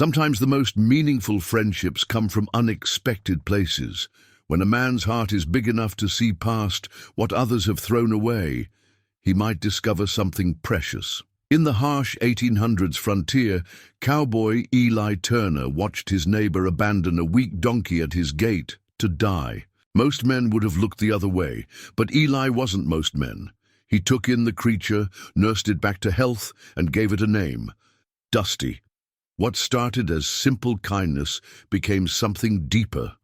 Sometimes the most meaningful friendships come from unexpected places. When a man's heart is big enough to see past what others have thrown away, he might discover something precious. In the harsh 1800s frontier, cowboy Eli Turner watched his neighbor abandon a weak donkey at his gate to die. Most men would have looked the other way, but Eli wasn't most men. He took in the creature, nursed it back to health, and gave it a name: Dusty. What started as simple kindness became something deeper.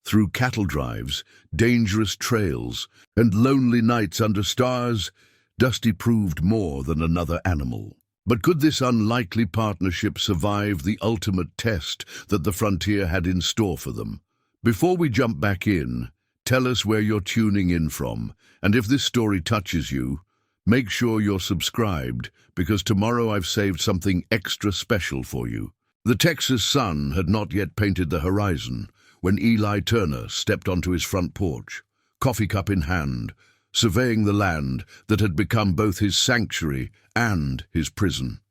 Through cattle drives, dangerous trails, and lonely nights under stars, Dusty proved more than another animal. But could this unlikely partnership survive the ultimate test that the frontier had in store for them? Before we jump back in, tell us where you're tuning in from, and if this story touches you, make sure you're subscribed, because tomorrow I've saved something extra special for you. The Texas sun had not yet painted the horizon when Eli Turner stepped onto his front porch, coffee cup in hand, surveying the land that had become both his sanctuary and his prison.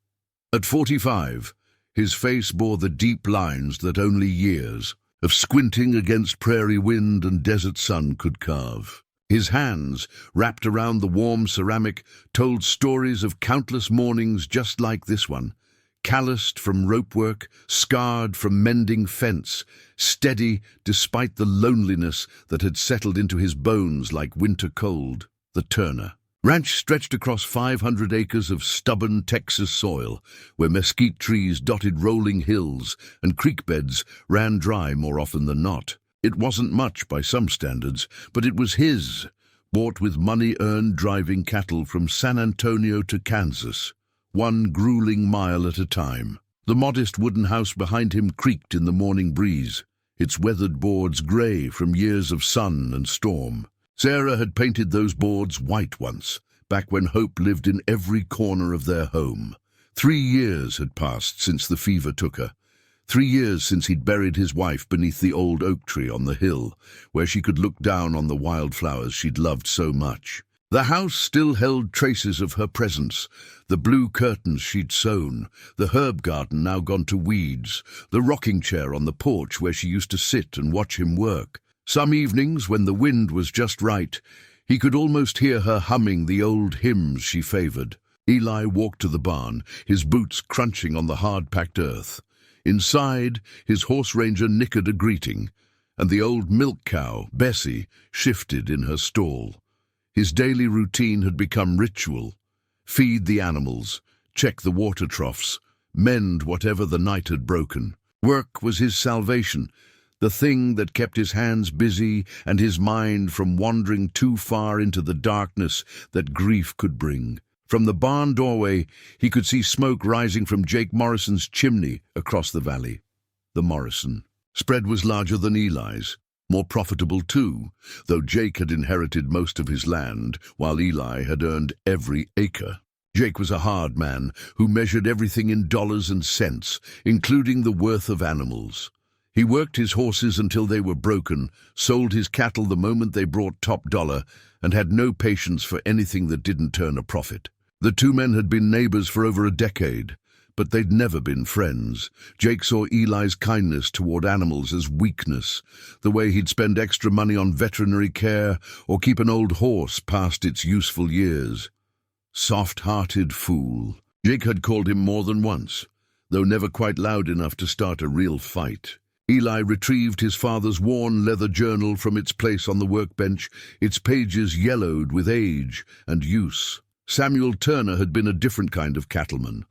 At 45, his face bore the deep lines that only years of squinting against prairie wind and desert sun could carve. His hands, wrapped around the warm ceramic, told stories of countless mornings just like this one, calloused from rope work, scarred from mending fence, steady despite the loneliness that had settled into his bones like winter cold. The Turner Ranch stretched across 500 acres of stubborn Texas soil, where mesquite trees dotted rolling hills and creek beds ran dry more often than not. It wasn't much by some standards, but it was his, bought with money earned driving cattle from San Antonio to Kansas, one grueling mile at a time. The modest wooden house behind him creaked in the morning breeze, its weathered boards gray from years of sun and storm. Sarah had painted those boards white once, back when hope lived in every corner of their home. 3 years had passed since the fever took her. 3 years since he'd buried his wife beneath the old oak tree on the hill, where she could look down on the wildflowers she'd loved so much. The house still held traces of her presence, the blue curtains she'd sewn, the herb garden now gone to weeds, the rocking chair on the porch where she used to sit and watch him work. Some evenings, when the wind was just right, he could almost hear her humming the old hymns she favored. Eli walked to the barn, his boots crunching on the hard-packed earth. Inside, his horse ranger nickered a greeting, and the old milk cow, Bessie, shifted in her stall. His daily routine had become ritual: feed the animals, check the water troughs, mend whatever the night had broken. Work was his salvation, the thing that kept his hands busy and his mind from wandering too far into the darkness that grief could bring. From the barn doorway, he could see smoke rising from Jake Morrison's chimney across the valley. The Morrison spread was larger than Eli's, more profitable too, though Jake had inherited most of his land, while Eli had earned every acre. Jake was a hard man who measured everything in dollars and cents, including the worth of animals. He worked his horses until they were broken, sold his cattle the moment they brought top dollar, and had no patience for anything that didn't turn a profit. The two men had been neighbors for over a decade, but they'd never been friends. Jake saw Eli's kindness toward animals as weakness, the way he'd spend extra money on veterinary care or keep an old horse past its useful years. Soft-hearted fool. Jake had called him more than once, though never quite loud enough to start a real fight. Eli retrieved his father's worn leather journal from its place on the workbench, its pages yellowed with age and use. Samuel Turner had been a different kind of cattleman,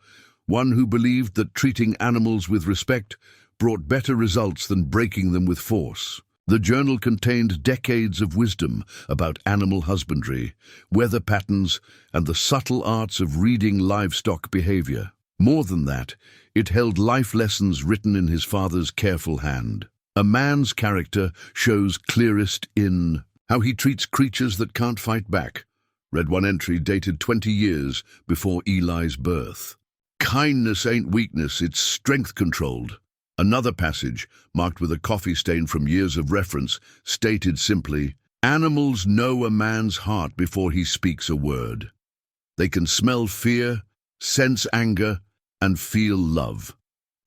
one who believed that treating animals with respect brought better results than breaking them with force. The journal contained decades of wisdom about animal husbandry, weather patterns, and the subtle arts of reading livestock behavior. More than that, it held life lessons written in his father's careful hand. A man's character shows clearest in how he treats creatures that can't fight back, read one entry dated 20 years before Eli's birth. Kindness ain't weakness, it's strength-controlled. Another passage, marked with a coffee stain from years of reference, stated simply, "Animals know a man's heart before he speaks a word. They can smell fear, sense anger, and feel love.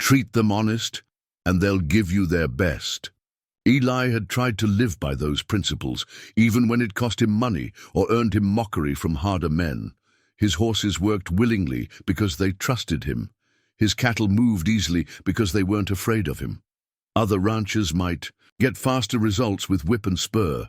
treat them honest, and they'll give you their best. Eli had tried to live by those principles, even when it cost him money or earned him mockery from harder men. His horses worked willingly because they trusted him. His cattle moved easily because they weren't afraid of him. Other ranchers might get faster results with whip and spur,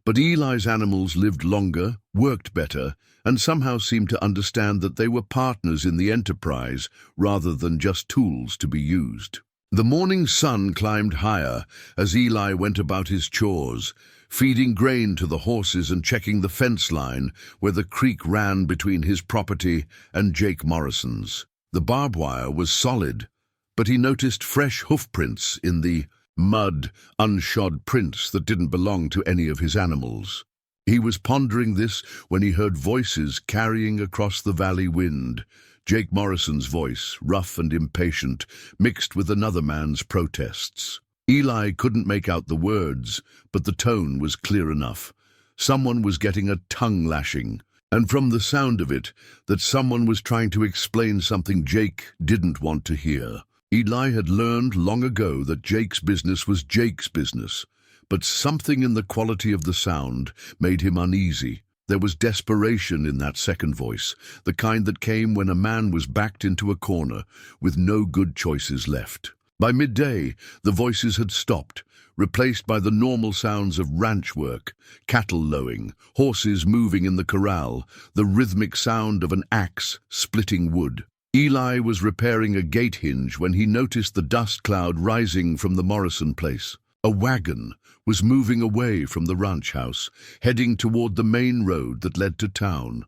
but Eli's animals lived longer, worked better, and somehow seemed to understand that they were partners in the enterprise rather than just tools to be used. The morning sun climbed higher as Eli went about his chores, feeding grain to the horses and checking the fence line where the creek ran between his property and Jake Morrison's. The barbed wire was solid, but he noticed fresh hoofprints in the mud, unshod prints that didn't belong to any of his animals. He was pondering this when he heard voices carrying across the valley wind. Jake Morrison's voice, rough and impatient, mixed with another man's protests. Eli couldn't make out the words, but the tone was clear enough. Someone was getting a tongue lashing, and from the sound of it, that someone was trying to explain something Jake didn't want to hear. Eli had learned long ago that Jake's business was Jake's business, but something in the quality of the sound made him uneasy. There was desperation in that second voice, the kind that came when a man was backed into a corner with no good choices left. By midday, the voices had stopped, replaced by the normal sounds of ranch work, cattle lowing, horses moving in the corral, the rhythmic sound of an axe splitting wood. Eli was repairing a gate hinge when he noticed the dust cloud rising from the Morrison place. A wagon was moving away from the ranch house, heading toward the main road that led to town.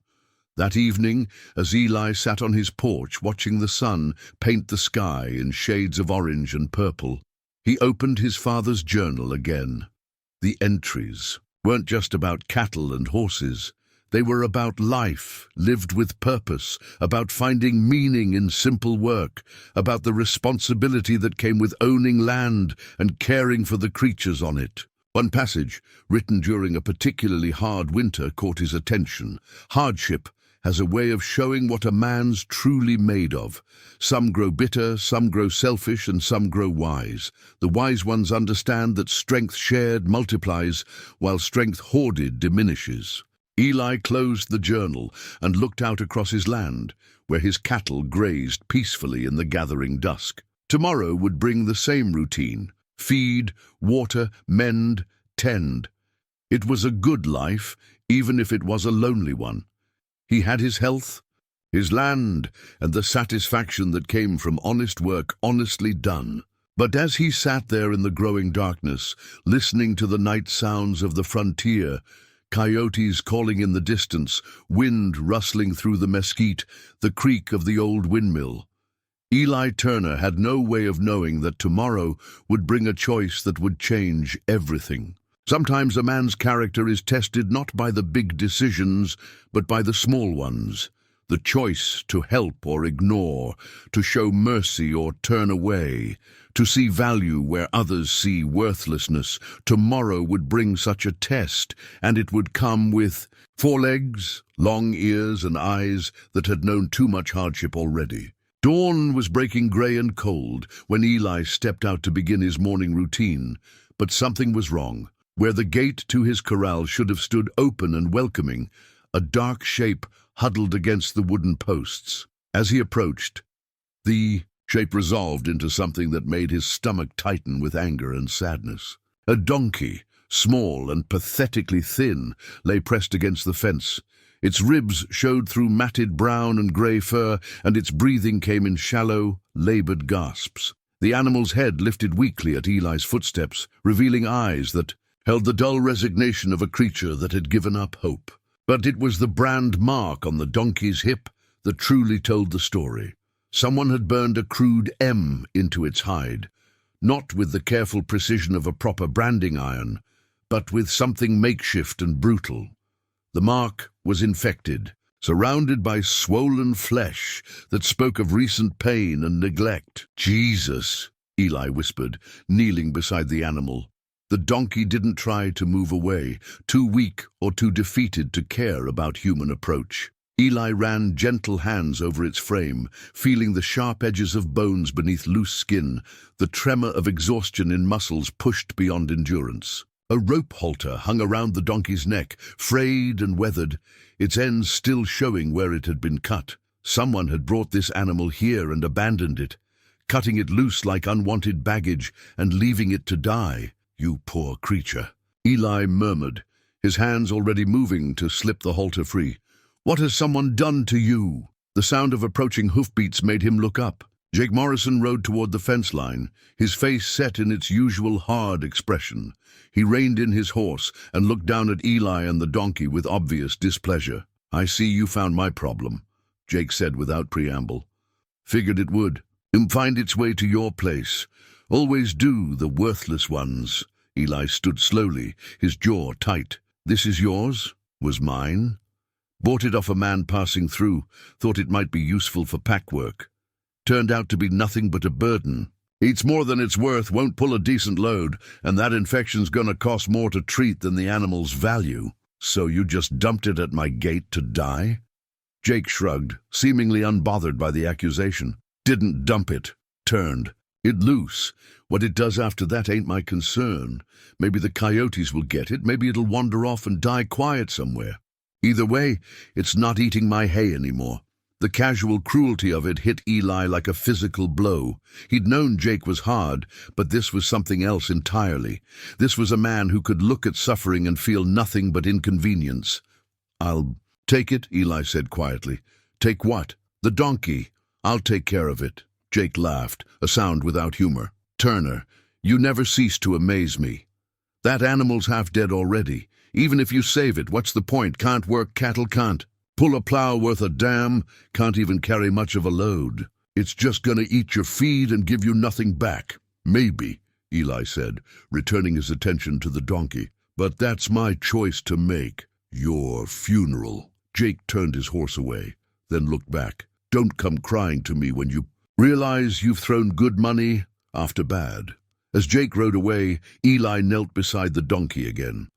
That evening, as Eli sat on his porch watching the sun paint the sky in shades of orange and purple, he opened his father's journal again. The entries weren't just about cattle and horses. They were about life, lived with purpose, about finding meaning in simple work, about the responsibility that came with owning land and caring for the creatures on it. One passage, written during a particularly hard winter, caught his attention. Hardship has a way of showing what a man's truly made of. Some grow bitter, some grow selfish, and some grow wise. The wise ones understand that strength shared multiplies, while strength hoarded diminishes. Eli closed the journal and looked out across his land, where his cattle grazed peacefully in the gathering dusk. Tomorrow would bring the same routine: feed, water, mend, tend. It was a good life, even if it was a lonely one. He had his health, his land, and the satisfaction that came from honest work honestly done. But as he sat there in the growing darkness, listening to the night sounds of the frontier, coyotes calling in the distance, wind rustling through the mesquite, the creak of the old windmill, Eli Turner had no way of knowing that tomorrow would bring a choice that would change everything. Sometimes a man's character is tested not by the big decisions, but by the small ones. The choice to help or ignore, to show mercy or turn away, to see value where others see worthlessness. Tomorrow would bring such a test, and it would come with forelegs, long ears, and eyes that had known too much hardship already. Dawn was breaking gray and cold when Eli stepped out to begin his morning routine, but something was wrong. Where the gate to his corral should have stood open and welcoming, a dark shape huddled against the wooden posts. As he approached, the shape resolved into something that made his stomach tighten with anger and sadness. A donkey, small and pathetically thin, lay pressed against the fence. Its ribs showed through matted brown and grey fur, and its breathing came in shallow, laboured gasps. The animal's head lifted weakly at Eli's footsteps, revealing eyes that held the dull resignation of a creature that had given up hope. But it was the brand mark on the donkey's hip that truly told the story. Someone had burned a crude M into its hide, not with the careful precision of a proper branding iron, but with something makeshift and brutal. The mark was infected, surrounded by swollen flesh that spoke of recent pain and neglect. "Jesus," Eli whispered, kneeling beside the animal. The donkey didn't try to move away, too weak or too defeated to care about human approach. Eli ran gentle hands over its frame, feeling the sharp edges of bones beneath loose skin, the tremor of exhaustion in muscles pushed beyond endurance. A rope halter hung around the donkey's neck, frayed and weathered, its ends still showing where it had been cut. Someone had brought this animal here and abandoned it, cutting it loose like unwanted baggage and leaving it to die. "You poor creature," Eli murmured, his hands already moving to slip the halter free. "What has someone done to you?" The sound of approaching hoofbeats made him look up. Jake Morrison rode toward the fence line, his face set in its usual hard expression. He reined in his horse and looked down at Eli and the donkey with obvious displeasure. "I see you found my problem," Jake said without preamble. "Figured it would. Find its way to your place. Always do, the worthless ones." Eli stood slowly, his jaw tight. "This is yours? Was mine? Bought it off a man passing through, thought it might be useful for pack work. Turned out to be nothing but a burden. Eats more than it's worth, won't pull a decent load, and that infection's gonna cost more to treat than the animal's value. So you just dumped it at my gate to die?" Jake shrugged, seemingly unbothered by the accusation. "Didn't dump it. Turned it loose. What it does after that ain't my concern. Maybe the coyotes will get it, maybe it'll wander off and die quiet somewhere. Either way, it's not eating my hay anymore." The casual cruelty of it hit Eli like a physical blow. He'd known Jake was hard, but this was something else entirely. This was a man who could look at suffering and feel nothing but inconvenience. "I'll take it," Eli said quietly. "Take what?" "The donkey. I'll take care of it." Jake laughed, a sound without humor. "Turner, you never cease to amaze me. That animal's half dead already. Even if you save it, what's the point? Can't work, cattle can't pull a plow worth a damn, can't even carry much of a load. It's just gonna eat your feed and give you nothing back." "Maybe," Eli said, returning his attention to the donkey. "But that's my choice to make. Your funeral." Jake turned his horse away, then looked back. "Don't come crying to me when you realize you've thrown good money after bad." As Jake rode away, Eli knelt beside the donkey again.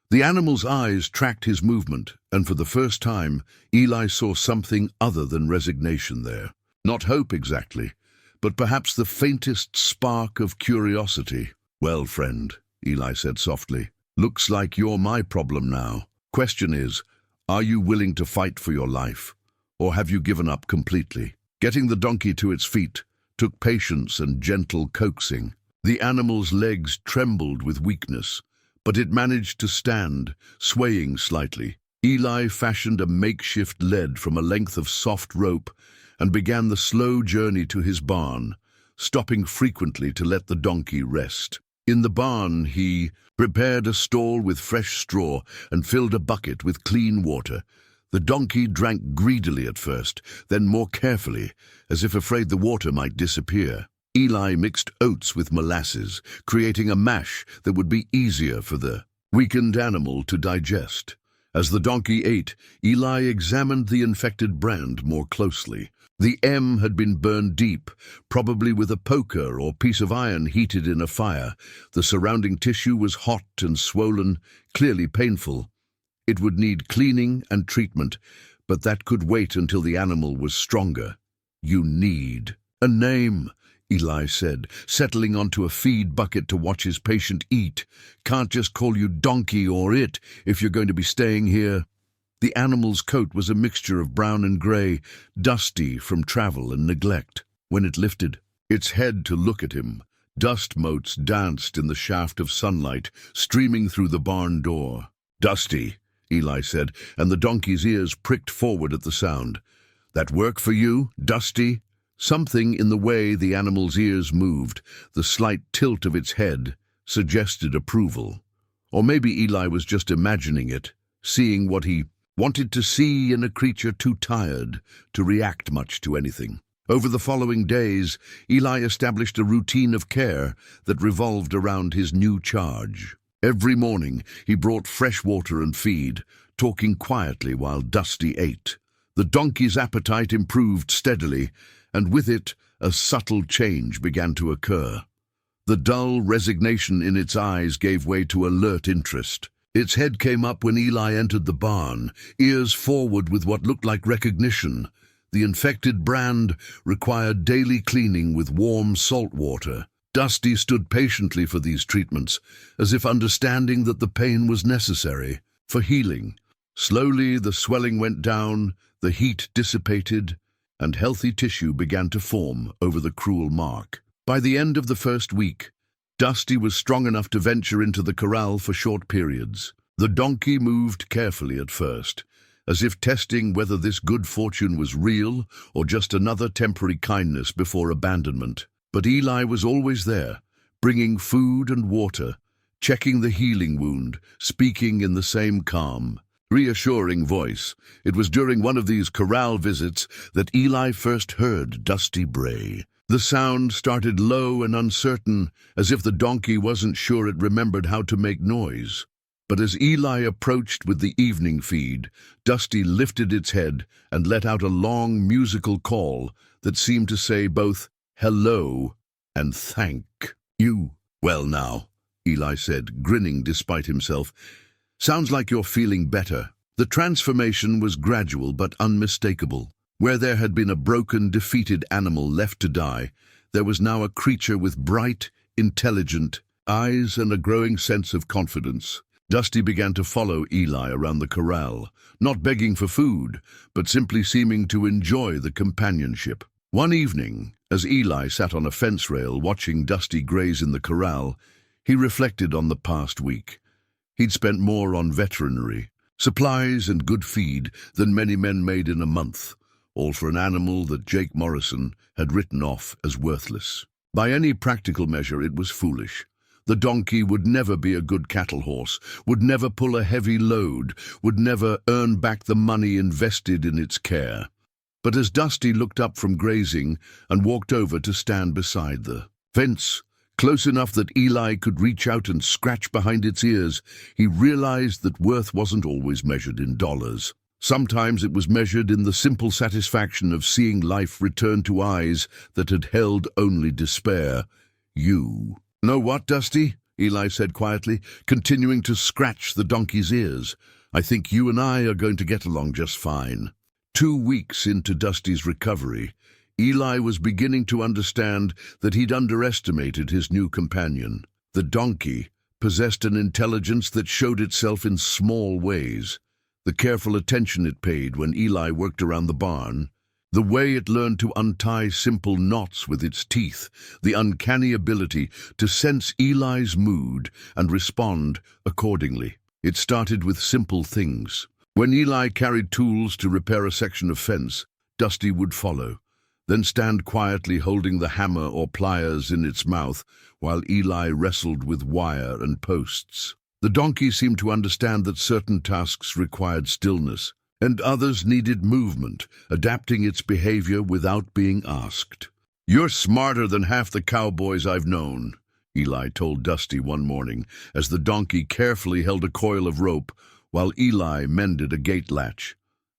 The animal's eyes tracked his movement, and for the first time, Eli saw something other than resignation there. Not hope exactly, but perhaps the faintest spark of curiosity. "Well, friend," Eli said softly, "looks like you're my problem now. Question is, are you willing to fight for your life, or have you given up completely?" Getting the donkey to its feet took patience and gentle coaxing. The animal's legs trembled with weakness, but it managed to stand, swaying slightly. Eli fashioned a makeshift lead from a length of soft rope and began the slow journey to his barn, stopping frequently to let the donkey rest. In the barn, he prepared a stall with fresh straw and filled a bucket with clean water. The donkey drank greedily at first, then more carefully, as if afraid the water might disappear. Eli mixed oats with molasses, creating a mash that would be easier for the weakened animal to digest. As the donkey ate, Eli examined the infected brand more closely. The M had been burned deep, probably with a poker or piece of iron heated in a fire. The surrounding tissue was hot and swollen, clearly painful. It would need cleaning and treatment, but that could wait until the animal was stronger. "You need a name," Eli said, settling onto a feed bucket to watch his patient eat. "Can't just call you Donkey or It if you're going to be staying here." The animal's coat was a mixture of brown and gray, dusty from travel and neglect. When it lifted its head to look at him, dust motes danced in the shaft of sunlight streaming through the barn door. "Dusty," Eli said, and the donkey's ears pricked forward at the sound. "That work for you, Dusty?" Something in the way the animal's ears moved, the slight tilt of its head, suggested approval. Or maybe Eli was just imagining it, seeing what he wanted to see in a creature too tired to react much to anything. Over the following days, Eli established a routine of care that revolved around his new charge. Every morning, he brought fresh water and feed, talking quietly while Dusty ate. The donkey's appetite improved steadily, and with it, a subtle change began to occur. The dull resignation in its eyes gave way to alert interest. Its head came up when Eli entered the barn, ears forward with what looked like recognition. The infected brand required daily cleaning with warm salt water. Dusty stood patiently for these treatments, as if understanding that the pain was necessary for healing. Slowly the swelling went down, the heat dissipated, and healthy tissue began to form over the cruel mark. By the end of the first week, Dusty was strong enough to venture into the corral for short periods. The donkey moved carefully at first, as if testing whether this good fortune was real or just another temporary kindness before abandonment. But Eli was always there, bringing food and water, checking the healing wound, speaking in the same calm, reassuring voice. It was during one of these corral visits that Eli first heard Dusty bray. The sound started low and uncertain, as if the donkey wasn't sure it remembered how to make noise. But as Eli approached with the evening feed, Dusty lifted its head and let out a long musical call that seemed to say both hello and thank you. Well now, Eli said, grinning despite himself. Sounds like you're feeling better. The transformation was gradual but unmistakable. Where there had been a broken, defeated animal left to die, there was now a creature with bright, intelligent eyes and a growing sense of confidence. Dusty began to follow Eli around the corral, not begging for food, but simply seeming to enjoy the companionship. One evening, as Eli sat on a fence rail watching Dusty graze in the corral, he reflected on the past week. He'd spent more on veterinary, supplies and good feed than many men made in a month, all for an animal that Jake Morrison had written off as worthless. By any practical measure, it was foolish. The donkey would never be a good cattle horse, would never pull a heavy load, would never earn back the money invested in its care. But as Dusty looked up from grazing and walked over to stand beside the fence, close enough that Eli could reach out and scratch behind its ears, he realized that worth wasn't always measured in dollars. Sometimes it was measured in the simple satisfaction of seeing life return to eyes that had held only despair. You. Know what, Dusty? Eli said quietly, continuing to scratch the donkey's ears. I think you and I are going to get along just fine. 2 weeks into Dusty's recovery, Eli was beginning to understand that he'd underestimated his new companion. The donkey possessed an intelligence that showed itself in small ways. The careful attention it paid when Eli worked around the barn, the way it learned to untie simple knots with its teeth, the uncanny ability to sense Eli's mood and respond accordingly. It started with simple things. When Eli carried tools to repair a section of fence, Dusty would follow, then stand quietly holding the hammer or pliers in its mouth while Eli wrestled with wire and posts. The donkey seemed to understand that certain tasks required stillness, and others needed movement, adapting its behavior without being asked. You're smarter than half the cowboys I've known, Eli told Dusty one morning, as the donkey carefully held a coil of rope while Eli mended a gate latch.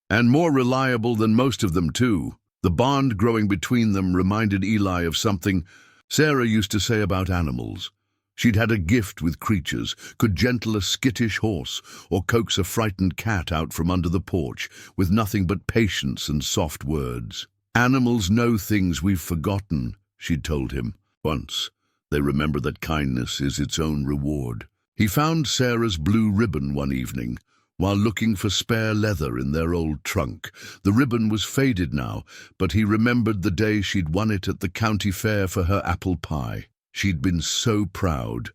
And more reliable than most of them, too. The bond growing between them reminded Eli of something Sarah used to say about animals. She'd had a gift with creatures, could gentle a skittish horse or coax a frightened cat out from under the porch with nothing but patience and soft words. Animals know things we've forgotten, she'd told him. Once, they remember that kindness is its own reward. He found Sarah's blue ribbon one evening, while looking for spare leather in their old trunk. The ribbon was faded now, but he remembered the day she'd won it at the county fair for her apple pie. She'd been so proud,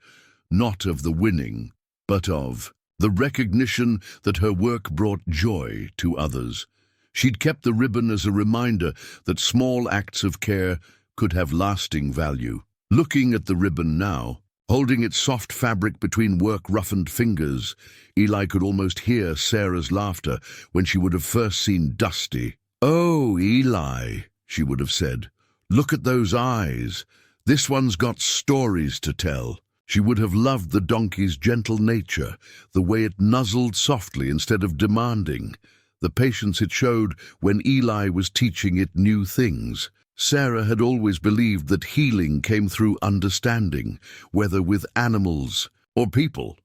not of the winning, but of the recognition that her work brought joy to others. She'd kept the ribbon as a reminder that small acts of care could have lasting value. Looking at the ribbon now, holding its soft fabric between work-roughened fingers, Eli could almost hear Sarah's laughter when she would have first seen Dusty. "Oh, Eli," she would have said, "look at those eyes. This one's got stories to tell." She would have loved the donkey's gentle nature, the way it nuzzled softly instead of demanding, the patience it showed when Eli was teaching it new things. Sarah had always believed that healing came through understanding, whether with animals or people.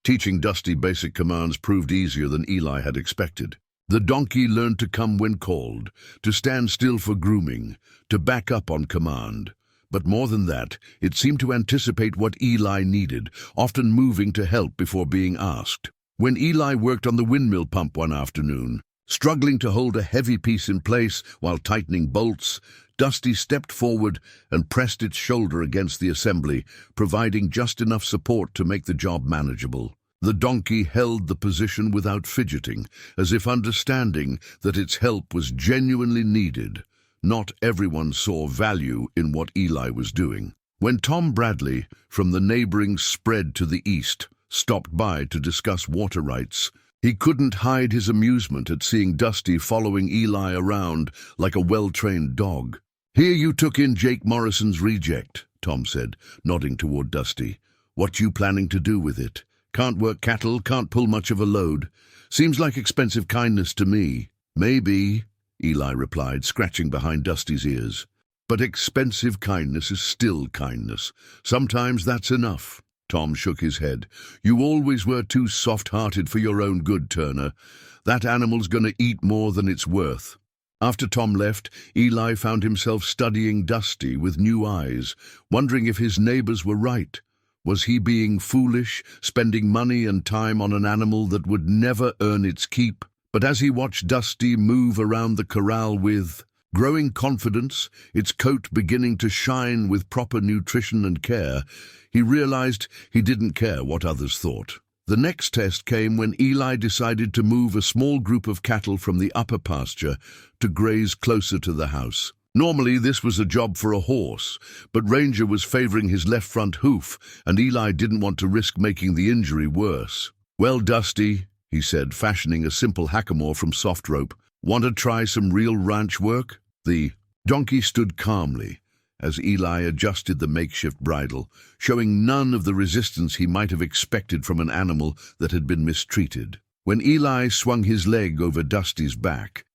Teaching Dusty basic commands proved easier than Eli had expected. The donkey learned to come when called, to stand still for grooming, to back up on command. But more than that, it seemed to anticipate what Eli needed, often moving to help before being asked. When Eli worked on the windmill pump one afternoon, struggling to hold a heavy piece in place while tightening bolts, Dusty stepped forward and pressed its shoulder against the assembly, providing just enough support to make the job manageable. The donkey held the position without fidgeting, as if understanding that its help was genuinely needed. Not everyone saw value in what Eli was doing. When Tom Bradley, from the neighboring spread to the east, stopped by to discuss water rights, he couldn't hide his amusement at seeing Dusty following Eli around like a well-trained dog. "Here you took in Jake Morrison's reject," Tom said, nodding toward Dusty. "What you planning to do with it? Can't work cattle, can't pull much of a load. Seems like expensive kindness to me." "Maybe," Eli replied, scratching behind Dusty's ears. "But expensive kindness is still kindness. Sometimes that's enough." Tom shook his head. "You always were too soft-hearted for your own good, Turner. That animal's gonna eat more than it's worth." After Tom left, Eli found himself studying Dusty with new eyes, wondering if his neighbors were right. Was he being foolish, spending money and time on an animal that would never earn its keep? But as he watched Dusty move around the corral with growing confidence, its coat beginning to shine with proper nutrition and care, he realized he didn't care what others thought. The next test came when Eli decided to move a small group of cattle from the upper pasture to graze closer to the house. Normally this was a job for a horse, but Ranger was favoring his left front hoof, and Eli didn't want to risk making the injury worse. "Well, Dusty," he said, fashioning a simple hackamore from soft rope, "want to try some real ranch work?" The donkey stood calmly as Eli adjusted the makeshift bridle, showing none of the resistance he might have expected from an animal that had been mistreated. When Eli swung his leg over Dusty's back,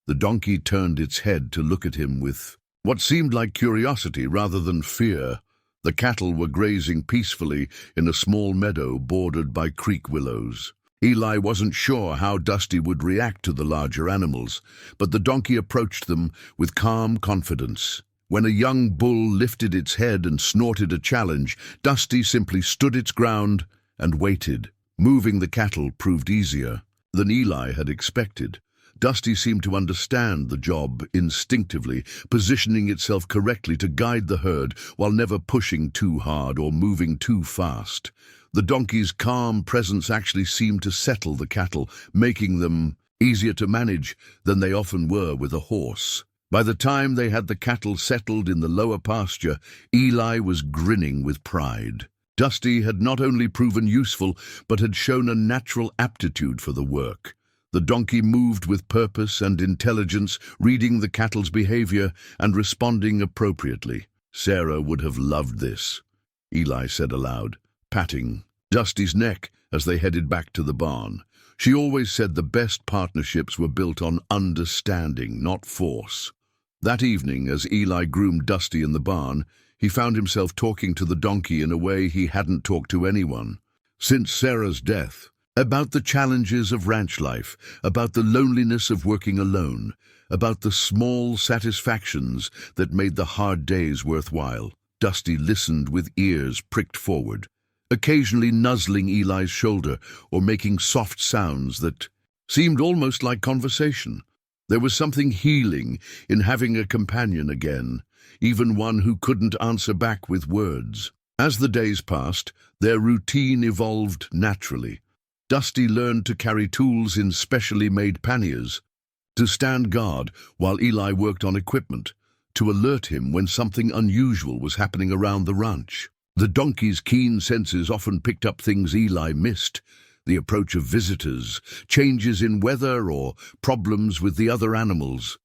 the donkey turned its head to look at him with what seemed like curiosity rather than fear. The cattle were grazing peacefully in a small meadow bordered by creek willows. Eli wasn't sure how Dusty would react to the larger animals, but the donkey approached them with calm confidence. When a young bull lifted its head and snorted a challenge, Dusty simply stood its ground and waited. Moving the cattle proved easier than Eli had expected. Dusty seemed to understand the job instinctively, positioning itself correctly to guide the herd while never pushing too hard or moving too fast. The donkey's calm presence actually seemed to settle the cattle, making them easier to manage than they often were with a horse. By the time they had the cattle settled in the lower pasture, Eli was grinning with pride. Dusty had not only proven useful, but had shown a natural aptitude for the work. The donkey moved with purpose and intelligence, reading the cattle's behavior and responding appropriately. "Sarah would have loved this," Eli said aloud, patting Dusty's neck as they headed back to the barn. "She always said the best partnerships were built on understanding, not force." That evening, as Eli groomed Dusty in the barn, he found himself talking to the donkey in a way he hadn't talked to anyone since Sarah's death, about the challenges of ranch life, about the loneliness of working alone, about the small satisfactions that made the hard days worthwhile. Dusty listened with ears pricked forward, occasionally nuzzling Eli's shoulder or making soft sounds that seemed almost like conversation. There was something healing in having a companion again, even one who couldn't answer back with words. As the days passed, their routine evolved naturally. Dusty learned to carry tools in specially made panniers, to stand guard while Eli worked on equipment, to alert him when something unusual was happening around the ranch. The donkey's keen senses often picked up things Eli missed: the approach of visitors, changes in weather, or problems with the other animals.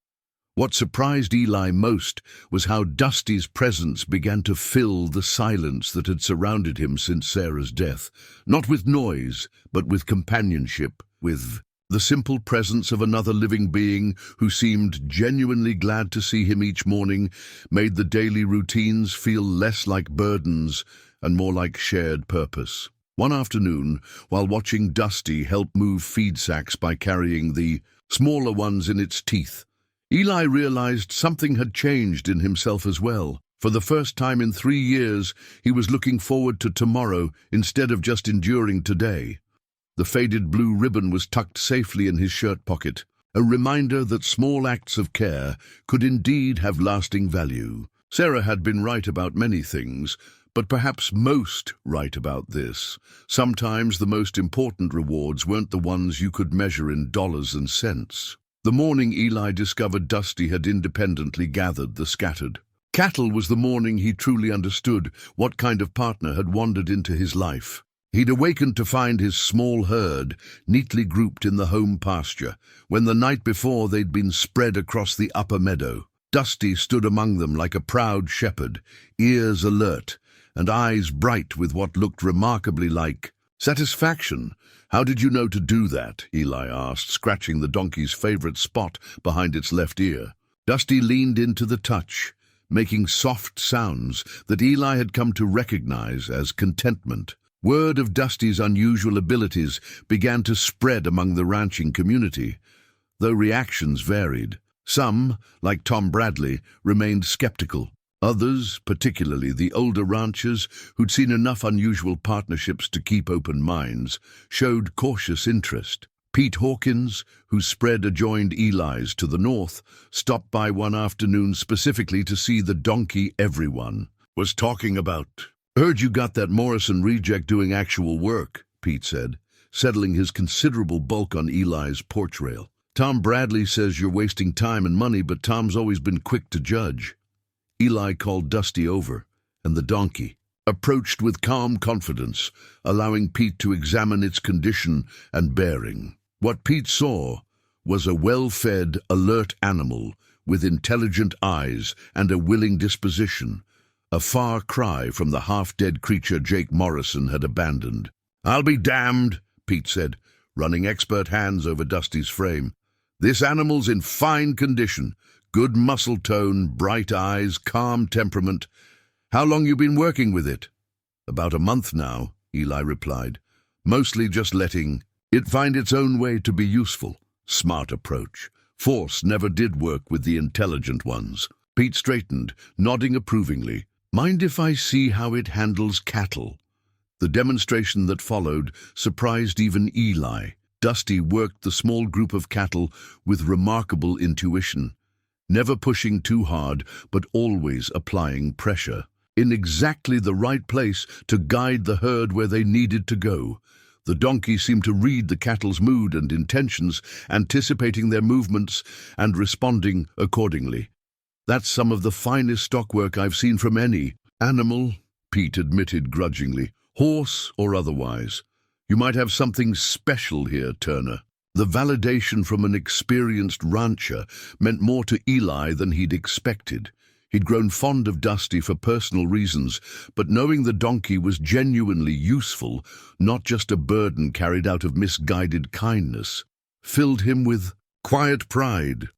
What surprised Eli most was how Dusty's presence began to fill the silence that had surrounded him since Sarah's death, not with noise, but with companionship, with the simple presence of another living being who seemed genuinely glad to see him each morning, made the daily routines feel less like burdens and more like shared purpose. One afternoon, while watching Dusty help move feed sacks by carrying the smaller ones in its teeth, Eli realized something had changed in himself as well. For the first time in 3 years, he was looking forward to tomorrow instead of just enduring today. The faded blue ribbon was tucked safely in his shirt pocket, a reminder that small acts of care could indeed have lasting value. Sarah had been right about many things, but perhaps most right about this. Sometimes the most important rewards weren't the ones you could measure in dollars and cents. The morning Eli discovered Dusty had independently gathered the scattered cattle was the morning he truly understood what kind of partner had wandered into his life. He'd awakened to find his small herd neatly grouped in the home pasture, when the night before they'd been spread across the upper meadow. Dusty stood among them like a proud shepherd, ears alert, and eyes bright with what looked remarkably like satisfaction. "How did you know to do that?" Eli asked, scratching the donkey's favorite spot behind its left ear. Dusty leaned into the touch, making soft sounds that Eli had come to recognize as contentment. Word of Dusty's unusual abilities began to spread among the ranching community, though reactions varied. Some, like Tom Bradley, remained skeptical. Others, particularly the older ranchers who'd seen enough unusual partnerships to keep open minds, showed cautious interest. Pete Hawkins, whose spread adjoined Eli's to the north, stopped by one afternoon specifically to see the donkey everyone was talking about. "Heard you got that Morrison reject doing actual work," Pete said, settling his considerable bulk on Eli's porch rail. "Tom Bradley says you're wasting time and money, but Tom's always been quick to judge." Eli called Dusty over, and the donkey approached with calm confidence, allowing Pete to examine its condition and bearing. What Pete saw was a well-fed, alert animal with intelligent eyes and a willing disposition, a far cry from the half-dead creature Jake Morrison had abandoned. "I'll be damned," Pete said, running expert hands over Dusty's frame. "This animal's in fine condition. Good muscle tone, bright eyes, calm temperament. How long you been working with it?" "About a month now," Eli replied. "Mostly just letting it find its own way to be useful." Smart approach. Force never did work with the intelligent ones. Pete straightened, nodding approvingly. "Mind if I see how it handles cattle?" The demonstration that followed surprised even Eli. Dusty worked the small group of cattle with remarkable intuition, never pushing too hard, but always applying pressure in exactly the right place to guide the herd where they needed to go. The donkey seemed to read the cattle's mood and intentions, anticipating their movements and responding accordingly. "That's some of the finest stockwork I've seen from any animal," Pete admitted grudgingly, "horse or otherwise. You might have something special here, Turner." The validation from an experienced rancher meant more to Eli than he'd expected. He'd grown fond of Dusty for personal reasons, but knowing the donkey was genuinely useful, not just a burden carried out of misguided kindness, filled him with quiet pride.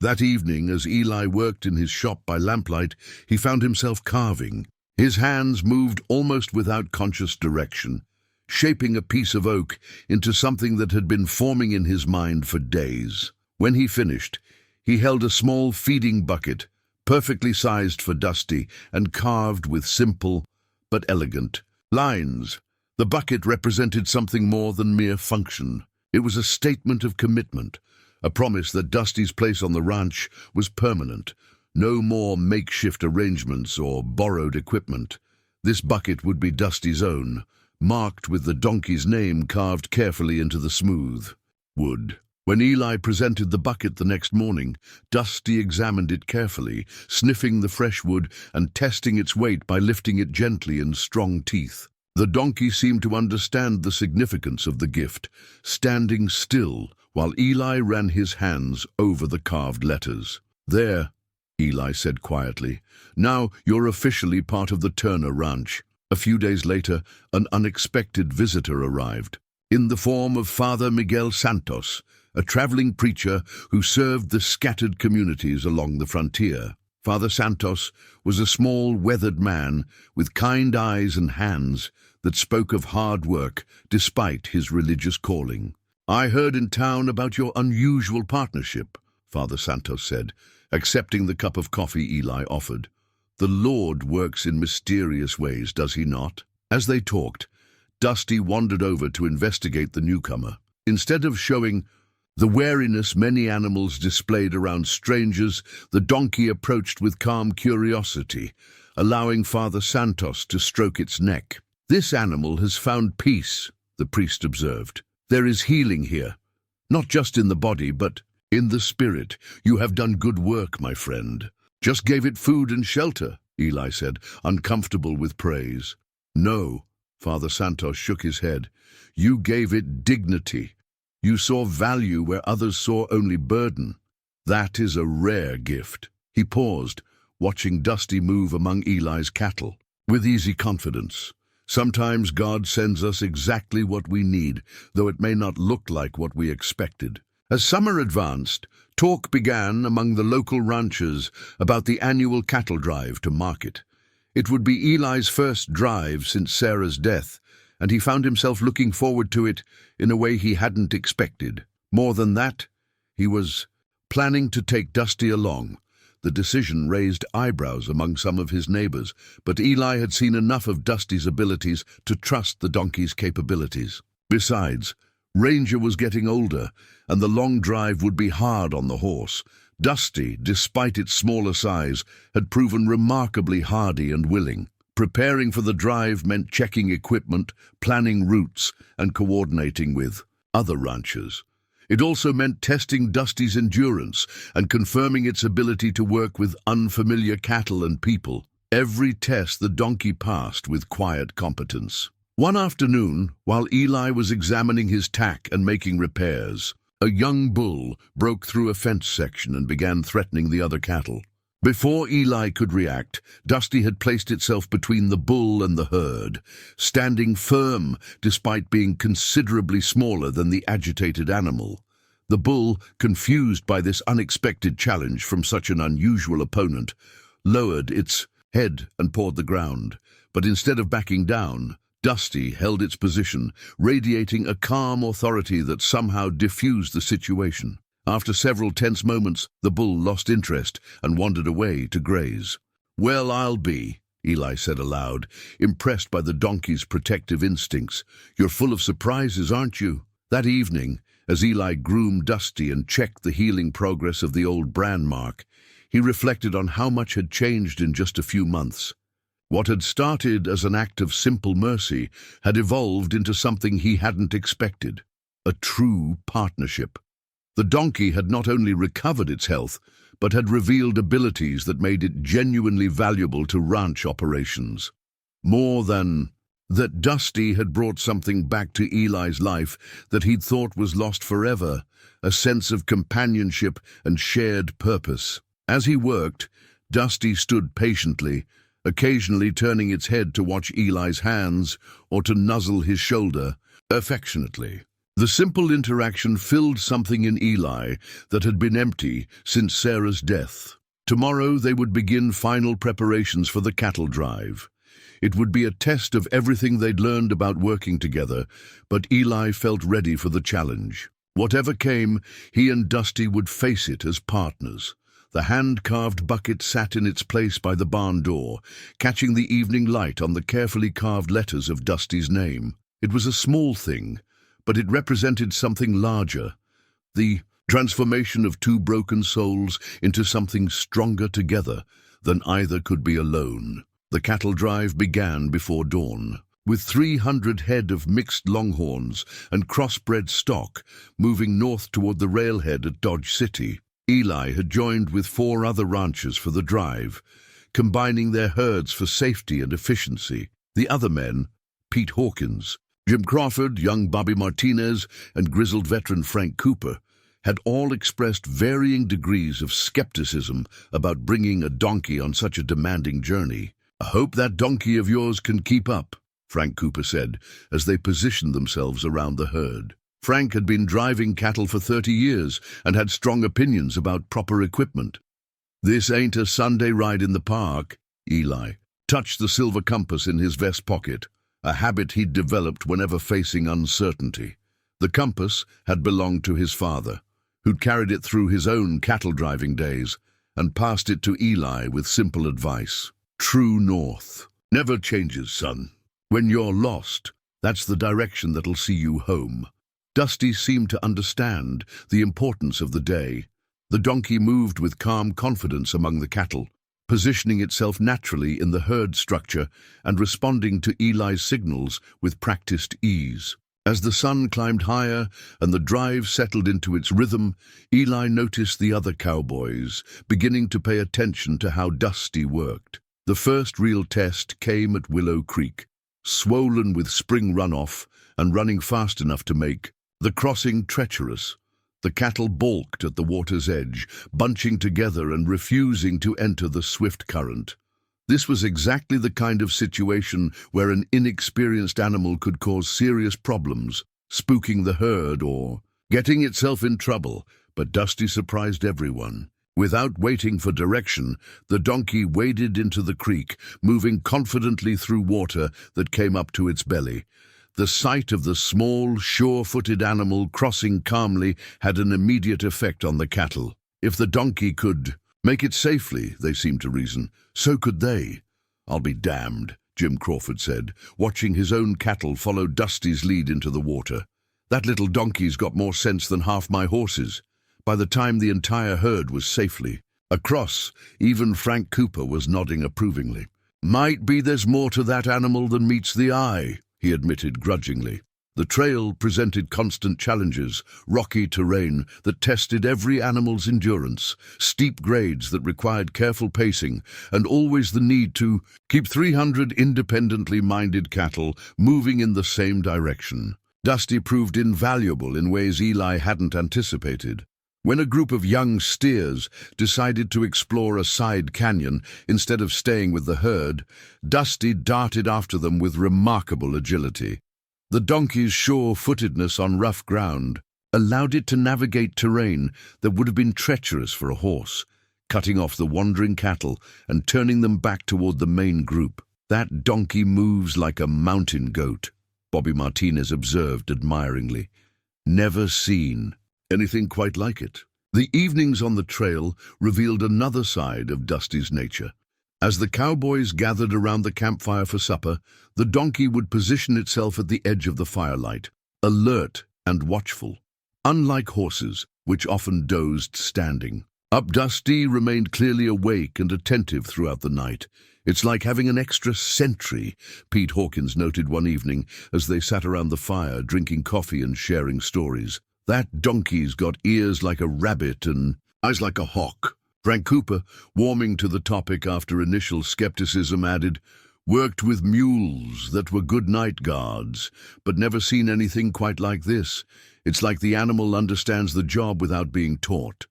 That evening, as Eli worked in his shop by lamplight, he found himself carving. His hands moved almost without conscious direction, shaping a piece of oak into something that had been forming in his mind for days. When he finished, he held a small feeding bucket, perfectly sized for Dusty and carved with simple but elegant lines. The bucket represented something more than mere function. It was a statement of commitment, a promise that Dusty's place on the ranch was permanent. No more makeshift arrangements or borrowed equipment. This bucket would be Dusty's own, marked with the donkey's name carved carefully into the smooth wood. When Eli presented the bucket the next morning, Dusty examined it carefully, sniffing the fresh wood and testing its weight by lifting it gently in strong teeth. The donkey seemed to understand the significance of the gift, standing still while Eli ran his hands over the carved letters. "There," Eli said quietly. "Now you're officially part of the Turner Ranch." A few days later, an unexpected visitor arrived, in the form of Father Miguel Santos, a traveling preacher who served the scattered communities along the frontier. Father Santos was a small, weathered man with kind eyes and hands that spoke of hard work despite his religious calling. "I heard in town about your unusual partnership," Father Santos said, accepting the cup of coffee Eli offered. "The Lord works in mysterious ways, does he not?" As they talked, Dusty wandered over to investigate the newcomer. Instead of showing the wariness many animals displayed around strangers, the donkey approached with calm curiosity, allowing Father Santos to stroke its neck. "This animal has found peace," the priest observed. "There is healing here, not just in the body, but in the spirit. You have done good work, my friend." "Just gave it food and shelter," Eli said, uncomfortable with praise. "No," Father Santos shook his head. "You gave it dignity. You saw value where others saw only burden. That is a rare gift." He paused, watching Dusty move among Eli's cattle. With easy confidence, "Sometimes God sends us exactly what we need, though it may not look like what we expected." As summer advanced, talk began among the local ranchers about the annual cattle drive to market. It would be Eli's first drive since Sarah's death, and he found himself looking forward to it in a way he hadn't expected. More than that, he was planning to take Dusty along. The decision raised eyebrows among some of his neighbors, but Eli had seen enough of Dusty's abilities to trust the donkey's capabilities. Besides, Ranger was getting older, and the long drive would be hard on the horse. Dusty, despite its smaller size, had proven remarkably hardy and willing. Preparing for the drive meant checking equipment, planning routes, and coordinating with other ranchers. It also meant testing Dusty's endurance and confirming its ability to work with unfamiliar cattle and people. Every test the donkey passed with quiet competence. One afternoon, while Eli was examining his tack and making repairs, a young bull broke through a fence section and began threatening the other cattle. Before Eli could react, Dusty had placed itself between the bull and the herd, standing firm despite being considerably smaller than the agitated animal. The bull, confused by this unexpected challenge from such an unusual opponent, lowered its head and pawed the ground. But instead of backing down, Dusty held its position, radiating a calm authority that somehow diffused the situation. After several tense moments, the bull lost interest and wandered away to graze. "Well, I'll be," Eli said aloud, impressed by the donkey's protective instincts. "You're full of surprises, aren't you?" That evening, as Eli groomed Dusty and checked the healing progress of the old brand mark, he reflected on how much had changed in just a few months. What had started as an act of simple mercy had evolved into something he hadn't expected, a true partnership. The donkey had not only recovered its health, but had revealed abilities that made it genuinely valuable to ranch operations. More than that, Dusty had brought something back to Eli's life that he'd thought was lost forever, a sense of companionship and shared purpose. As he worked, Dusty stood patiently, occasionally turning its head to watch Eli's hands or to nuzzle his shoulder affectionately. The simple interaction filled something in Eli that had been empty since Sarah's death. Tomorrow they would begin final preparations for the cattle drive. It would be a test of everything they'd learned about working together, but Eli felt ready for the challenge. Whatever came, he and Dusty would face it as partners. The hand-carved bucket sat in its place by the barn door, catching the evening light on the carefully carved letters of Dusty's name. It was a small thing, but it represented something larger, the transformation of two broken souls into something stronger together than either could be alone. The cattle drive began before dawn, with 300 head of mixed longhorns and crossbred stock moving north toward the railhead at Dodge City. Eli had joined with 4 other ranchers for the drive, combining their herds for safety and efficiency. The other men, Pete Hawkins, Jim Crawford, young Bobby Martinez, and grizzled veteran Frank Cooper, had all expressed varying degrees of skepticism about bringing a donkey on such a demanding journey. "I hope that donkey of yours can keep up," Frank Cooper said, as they positioned themselves around the herd. Frank had been driving cattle for 30 years and had strong opinions about proper equipment. "This ain't a Sunday ride in the park." Eli touched the silver compass in his vest pocket, a habit he'd developed whenever facing uncertainty. The compass had belonged to his father, who'd carried it through his own cattle-driving days and passed it to Eli with simple advice. True north. Never changes, son. When you're lost, that's the direction that'll see you home. Dusty seemed to understand the importance of the day. The donkey moved with calm confidence among the cattle, positioning itself naturally in the herd structure and responding to Eli's signals with practiced ease. As the sun climbed higher and the drive settled into its rhythm, Eli noticed the other cowboys beginning to pay attention to how Dusty worked. The first real test came at Willow Creek, swollen with spring runoff and running fast enough to make the crossing treacherous. The cattle balked at the water's edge, bunching together and refusing to enter the swift current. This was exactly the kind of situation where an inexperienced animal could cause serious problems, spooking the herd or getting itself in trouble, but Dusty surprised everyone. Without waiting for direction, the donkey waded into the creek, moving confidently through water that came up to its belly. The sight of the small, sure-footed animal crossing calmly had an immediate effect on the cattle. If the donkey could make it safely, they seemed to reason, so could they. "I'll be damned," Jim Crawford said, watching his own cattle follow Dusty's lead into the water. "That little donkey's got more sense than half my horses." By the time the entire herd was safely across, even Frank Cooper was nodding approvingly. "Might be there's more to that animal than meets the eye," he admitted grudgingly. The trail presented constant challenges, rocky terrain that tested every animal's endurance, steep grades that required careful pacing, and always the need to keep 300 independently minded cattle moving in the same direction. Dusty proved invaluable in ways Eli hadn't anticipated. When a group of young steers decided to explore a side canyon instead of staying with the herd, Dusty darted after them with remarkable agility. The donkey's sure-footedness on rough ground allowed it to navigate terrain that would have been treacherous for a horse, cutting off the wandering cattle and turning them back toward the main group. "That donkey moves like a mountain goat," Bobby Martinez observed admiringly. "Never seen anything quite like it." The evenings on the trail revealed another side of Dusty's nature. As the cowboys gathered around the campfire for supper, the donkey would position itself at the edge of the firelight, alert and watchful. Unlike horses, which often dozed standing, Dusty remained clearly awake and attentive throughout the night. "It's like having an extra sentry," Pete Hawkins noted one evening as they sat around the fire, drinking coffee and sharing stories. "That donkey's got ears like a rabbit and eyes like a hawk." Frank Cooper, warming to the topic after initial skepticism, added, "Worked with mules that were good night guards, but never seen anything quite like this. It's like the animal understands the job without being taught."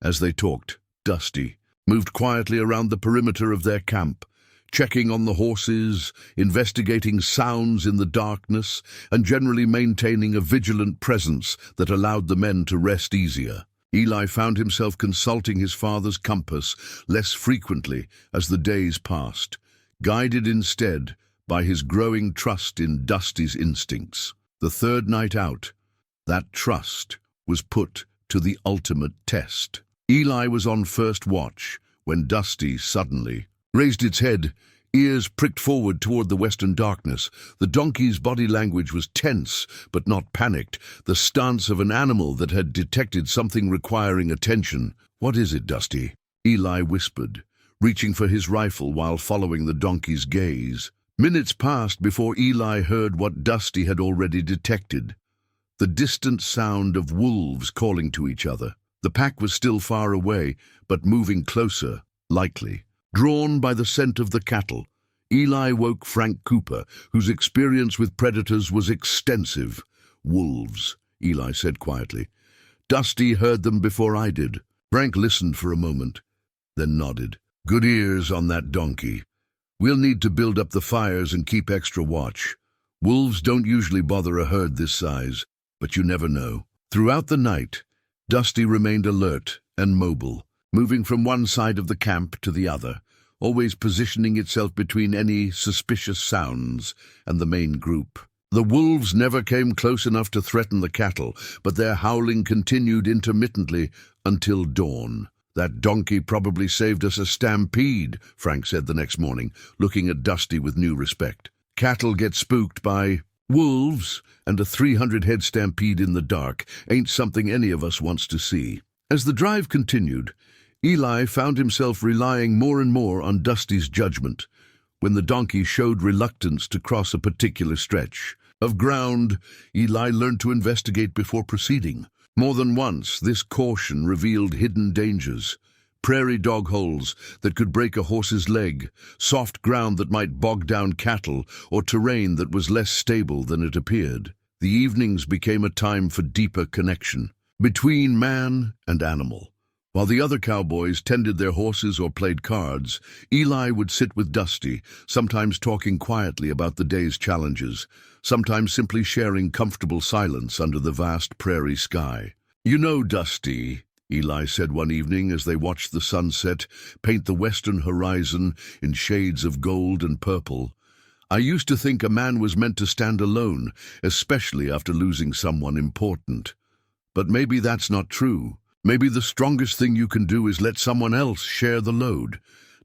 As they talked, Dusty moved quietly around the perimeter of their camp, checking on the horses, investigating sounds in the darkness, and generally maintaining a vigilant presence that allowed the men to rest easier. Eli found himself consulting his father's compass less frequently as the days passed, guided instead by his growing trust in Dusty's instincts. The third night out, that trust was put to the ultimate test. Eli was on first watch when Dusty suddenly raised its head, ears pricked forward toward the western darkness. The donkey's body language was tense, but not panicked, the stance of an animal that had detected something requiring attention. "What is it, Dusty?" Eli whispered, reaching for his rifle while following the donkey's gaze. Minutes passed before Eli heard what Dusty had already detected: the distant sound of wolves calling to each other. The pack was still far away, but moving closer, likely drawn by the scent of the cattle. Eli woke Frank Cooper, whose experience with predators was extensive. "Wolves," Eli said quietly. "Dusty heard them before I did." Frank listened for a moment, then nodded. "Good ears on that donkey. We'll need to build up the fires and keep extra watch. Wolves don't usually bother a herd this size, but you never know." Throughout the night, Dusty remained alert and mobile, moving from one side of the camp to the other, always positioning itself between any suspicious sounds and the main group. The wolves never came close enough to threaten the cattle, but their howling continued intermittently until dawn. "That donkey probably saved us a stampede," Frank said the next morning, looking at Dusty with new respect. "Cattle get spooked by wolves, and a 300-head stampede in the dark ain't something any of us wants to see." As the drive continued, Eli found himself relying more and more on Dusty's judgment when the donkey showed reluctance to cross a particular stretch of ground. Eli learned to investigate before proceeding. More than once, this caution revealed hidden dangers: prairie dog holes that could break a horse's leg, soft ground that might bog down cattle, or terrain that was less stable than it appeared. The evenings became a time for deeper connection between man and animal. While the other cowboys tended their horses or played cards, Eli would sit with Dusty, sometimes talking quietly about the day's challenges, sometimes simply sharing comfortable silence under the vast prairie sky. "You know, Dusty," Eli said one evening as they watched the sunset paint the western horizon in shades of gold and purple, "I used to think a man was meant to stand alone, especially after losing someone important. But maybe that's not true. Maybe the strongest thing you can do is let someone else share the load."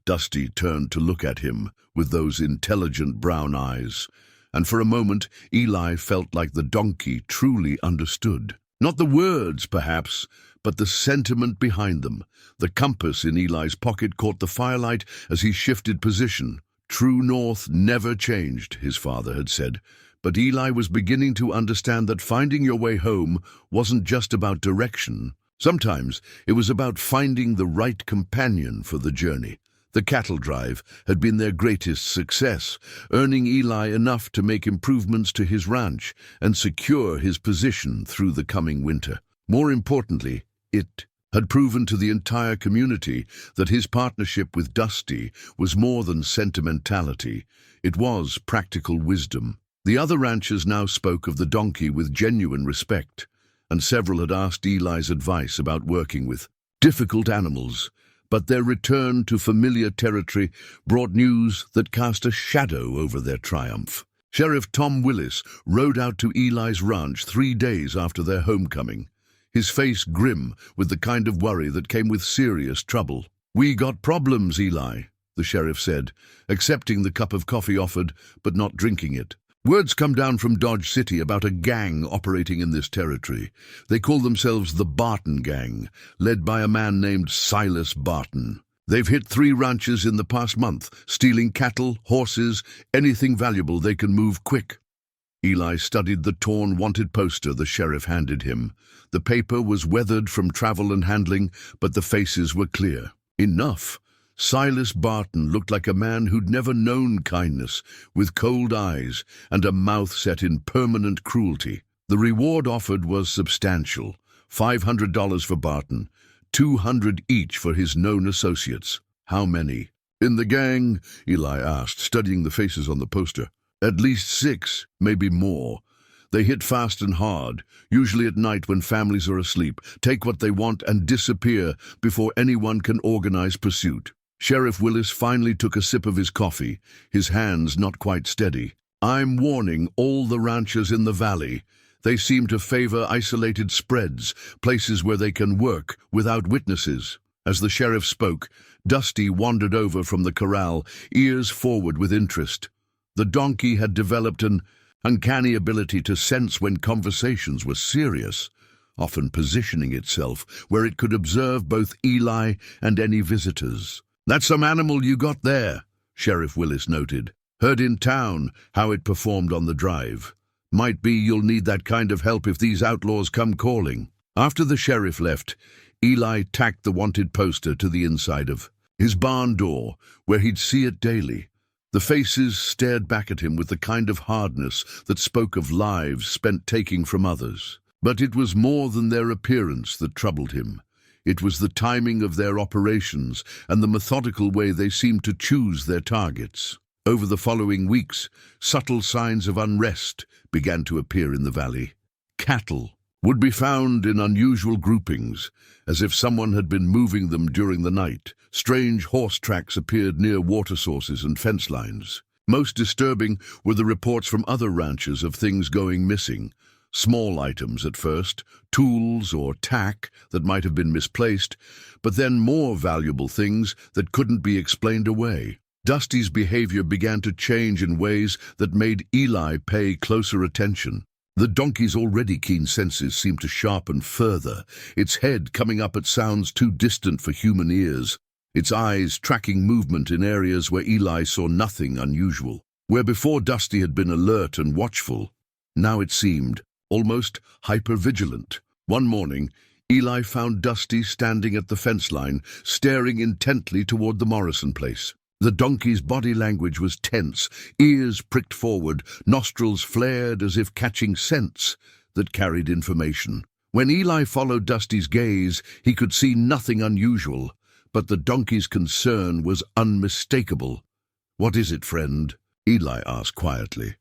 Dusty turned to look at him with those intelligent brown eyes, and for a moment Eli felt like the donkey truly understood. Not the words, perhaps, but the sentiment behind them. The compass in Eli's pocket caught the firelight as he shifted position. True north never changed, his father had said, but Eli was beginning to understand that finding your way home wasn't just about direction. Sometimes it was about finding the right companion for the journey. The cattle drive had been their greatest success, earning Eli enough to make improvements to his ranch and secure his position through the coming winter. More importantly, it had proven to the entire community that his partnership with Dusty was more than sentimentality. It was practical wisdom. The other ranchers now spoke of the donkey with genuine respect, and several had asked Eli's advice about working with difficult animals. But their return to familiar territory brought news that cast a shadow over their triumph. Sheriff Tom Willis rode out to Eli's ranch 3 days after their homecoming, his face grim with the kind of worry that came with serious trouble. "We got problems, Eli," the sheriff said, accepting the cup of coffee offered but not drinking it. "Word's come down from Dodge City about a gang operating in this territory. They call themselves the Barton Gang, led by a man named Silas Barton. They've hit 3 ranches in the past month, stealing cattle, horses, anything valuable they can move quick." Eli studied the torn wanted poster the sheriff handed him. The paper was weathered from travel and handling, but the faces were clear. Enough. Silas Barton looked like a man who'd never known kindness, with cold eyes and a mouth set in permanent cruelty. The reward offered was substantial: $500 for Barton, $200 each for his known associates. "How many?" "In the gang?" Eli asked, studying the faces on the poster. "At least 6, maybe more. They hit fast and hard, usually at night when families are asleep, take what they want and disappear before anyone can organize pursuit." Sheriff Willis finally took a sip of his coffee, his hands not quite steady. "I'm warning all the ranchers in the valley. They seem to favor isolated spreads, places where they can work without witnesses." As the sheriff spoke, Dusty wandered over from the corral, ears forward with interest. The donkey had developed an uncanny ability to sense when conversations were serious, often positioning itself where it could observe both Eli and any visitors. "That's some animal you got there," Sheriff Willis noted. "Heard in town how it performed on the drive. Might be you'll need that kind of help if these outlaws come calling." After the sheriff left, Eli tacked the wanted poster to the inside of his barn door, where he'd see it daily. The faces stared back at him with the kind of hardness that spoke of lives spent taking from others. But it was more than their appearance that troubled him. It was the timing of their operations and the methodical way they seemed to choose their targets. Over the following weeks, subtle signs of unrest began to appear in the valley. Cattle would be found in unusual groupings, as if someone had been moving them during the night. Strange horse tracks appeared near water sources and fence lines. Most disturbing were the reports from other ranches of things going missing. Small items at first, tools or tack that might have been misplaced, but then more valuable things that couldn't be explained away. Dusty's behavior began to change in ways that made Eli pay closer attention. The donkey's already keen senses seemed to sharpen further, its head coming up at sounds too distant for human ears, its eyes tracking movement in areas where Eli saw nothing unusual. Where before Dusty had been alert and watchful, now it seemed almost hyper-vigilant. One morning, Eli found Dusty standing at the fence line, staring intently toward the Morrison place. The donkey's body language was tense, ears pricked forward, nostrils flared as if catching scents that carried information. When Eli followed Dusty's gaze, he could see nothing unusual, but the donkey's concern was unmistakable. "What is it, friend?" Eli asked quietly,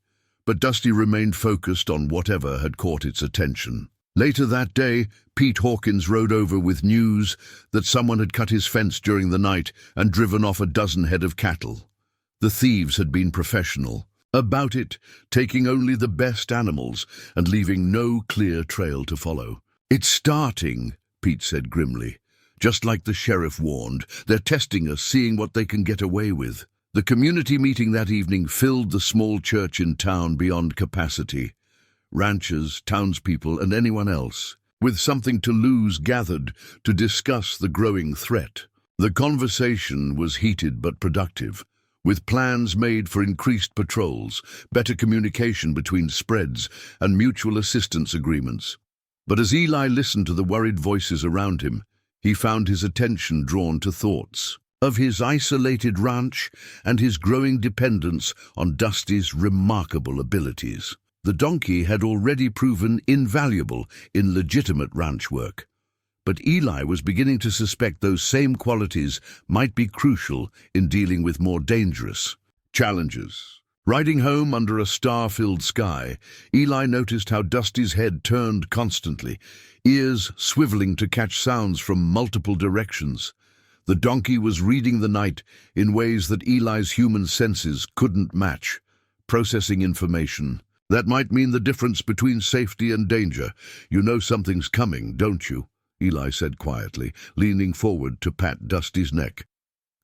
but Dusty remained focused on whatever had caught its attention. Later that day, Pete Hawkins rode over with news that someone had cut his fence during the night and driven off a dozen head of cattle. The thieves had been professional about it, taking only the best animals and leaving no clear trail to follow. "It's starting," Pete said grimly. "Just like the sheriff warned, they're testing us, seeing what they can get away with." The community meeting that evening filled the small church in town beyond capacity. Ranchers, townspeople, and anyone else, with something to lose, gathered to discuss the growing threat. The conversation was heated but productive, with plans made for increased patrols, better communication between spreads, and mutual assistance agreements. But as Eli listened to the worried voices around him, he found his attention drawn to thoughts of his isolated ranch and his growing dependence on Dusty's remarkable abilities. The donkey had already proven invaluable in legitimate ranch work, but Eli was beginning to suspect those same qualities might be crucial in dealing with more dangerous challenges. Riding home under a star-filled sky, Eli noticed how Dusty's head turned constantly, ears swiveling to catch sounds from multiple directions. The donkey was reading the night in ways that Eli's human senses couldn't match, processing information. "That might mean the difference between safety and danger. You know something's coming, don't you?" Eli said quietly, leaning forward to pat Dusty's neck.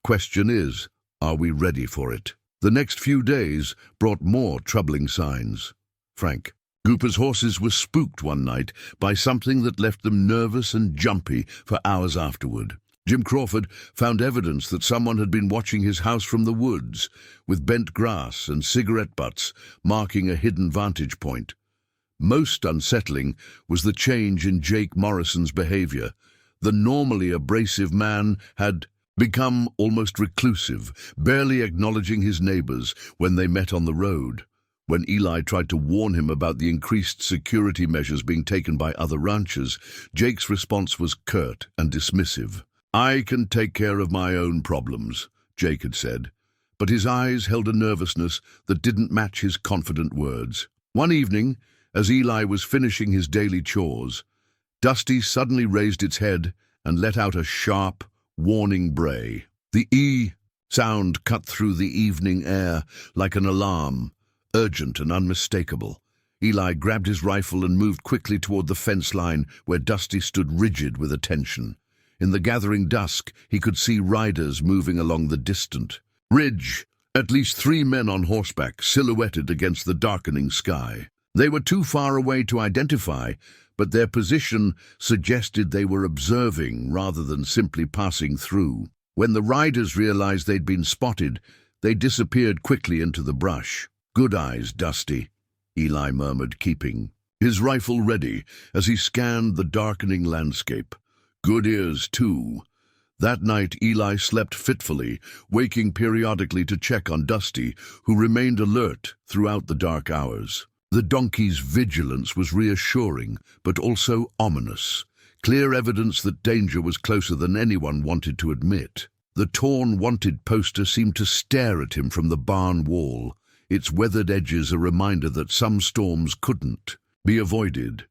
"Question is, are we ready for it?" The next few days brought more troubling signs. Frank Cooper's horses were spooked one night by something that left them nervous and jumpy for hours afterward. Jim Crawford found evidence that someone had been watching his house from the woods, with bent grass and cigarette butts marking a hidden vantage point. Most unsettling was the change in Jake Morrison's behavior. The normally abrasive man had become almost reclusive, barely acknowledging his neighbors when they met on the road. When Eli tried to warn him about the increased security measures being taken by other ranchers, Jake's response was curt and dismissive. "I can take care of my own problems," Jake had said, but his eyes held a nervousness that didn't match his confident words. One evening, as Eli was finishing his daily chores, Dusty suddenly raised its head and let out a sharp, warning bray. The "E" sound cut through the evening air like an alarm, urgent and unmistakable. Eli grabbed his rifle and moved quickly toward the fence line where Dusty stood rigid with attention. In the gathering dusk, he could see riders moving along the distant ridge, at least 3 men on horseback, silhouetted against the darkening sky. They were too far away to identify, but their position suggested they were observing rather than simply passing through. When the riders realized they'd been spotted, they disappeared quickly into the brush. "Good eyes, Dusty," Eli murmured, keeping his rifle ready as he scanned the darkening landscape. "Good ears, too." That night, Eli slept fitfully, waking periodically to check on Dusty, who remained alert throughout the dark hours. The donkey's vigilance was reassuring, but also ominous, clear evidence that danger was closer than anyone wanted to admit. The torn "Wanted" poster seemed to stare at him from the barn wall, its weathered edges a reminder that some storms couldn't be avoided.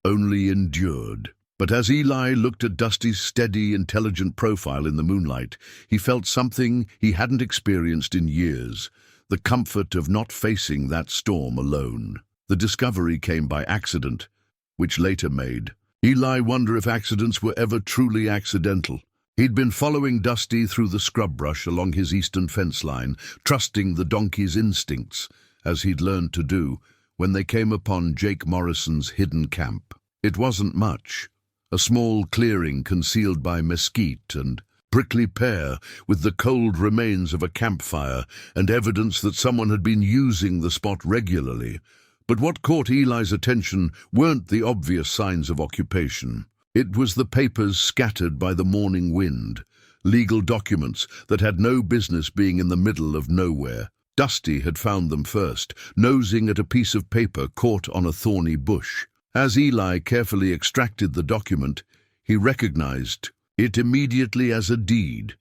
only endured. But as Eli looked at Dusty's steady, intelligent profile in the moonlight, he felt something he hadn't experienced in years, the comfort of not facing that storm alone. The discovery came by accident, which later made Eli wonder if accidents were ever truly accidental. He'd been following Dusty through the scrub brush along his eastern fence line, trusting the donkey's instincts, as he'd learned to do, when they came upon Jake Morrison's hidden camp. It wasn't much. A small clearing concealed by mesquite and prickly pear, with the cold remains of a campfire and evidence that someone had been using the spot regularly. But what caught Eli's attention weren't the obvious signs of occupation. It was the papers scattered by the morning wind, legal documents that had no business being in the middle of nowhere. Dusty had found them first, nosing at a piece of paper caught on a thorny bush. As Eli carefully extracted the document, he recognized it immediately as a deed.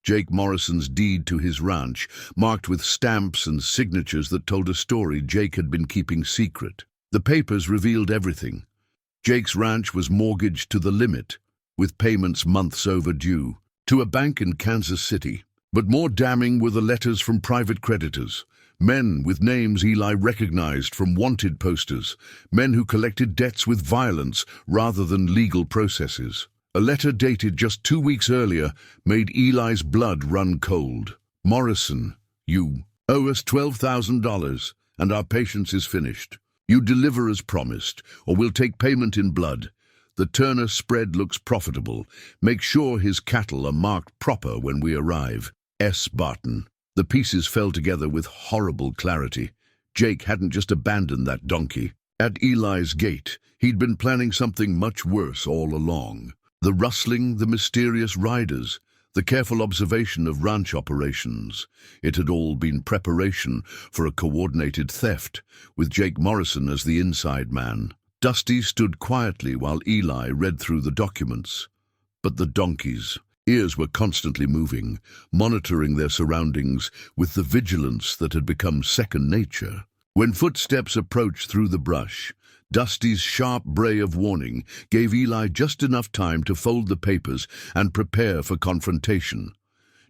Jake Morrison's deed to his ranch, marked with stamps and signatures that told a story Jake had been keeping secret. The papers revealed everything. Jake's ranch was mortgaged to the limit, with payments months overdue, to a bank in Kansas City. But more damning were the letters from private creditors, men with names Eli recognized from wanted posters, men who collected debts with violence rather than legal processes. A letter dated just 2 weeks earlier made Eli's blood run cold. "Morrison, you owe us $12,000, and our patience is finished. You deliver as promised, or we'll take payment in blood. The Turner spread looks profitable. Make sure his cattle are marked proper when we arrive. S. Barton." The pieces fell together with horrible clarity. Jake hadn't just abandoned that donkey. At Eli's gate, he'd been planning something much worse all along. The rustling, the mysterious riders, the careful observation of ranch operations. It had all been preparation for a coordinated theft, with Jake Morrison as the inside man. Dusty stood quietly while Eli read through the documents. But the donkeys' ears were constantly moving, monitoring their surroundings with the vigilance that had become second nature. When footsteps approached through the brush, Dusty's sharp bray of warning gave Eli just enough time to fold the papers and prepare for confrontation.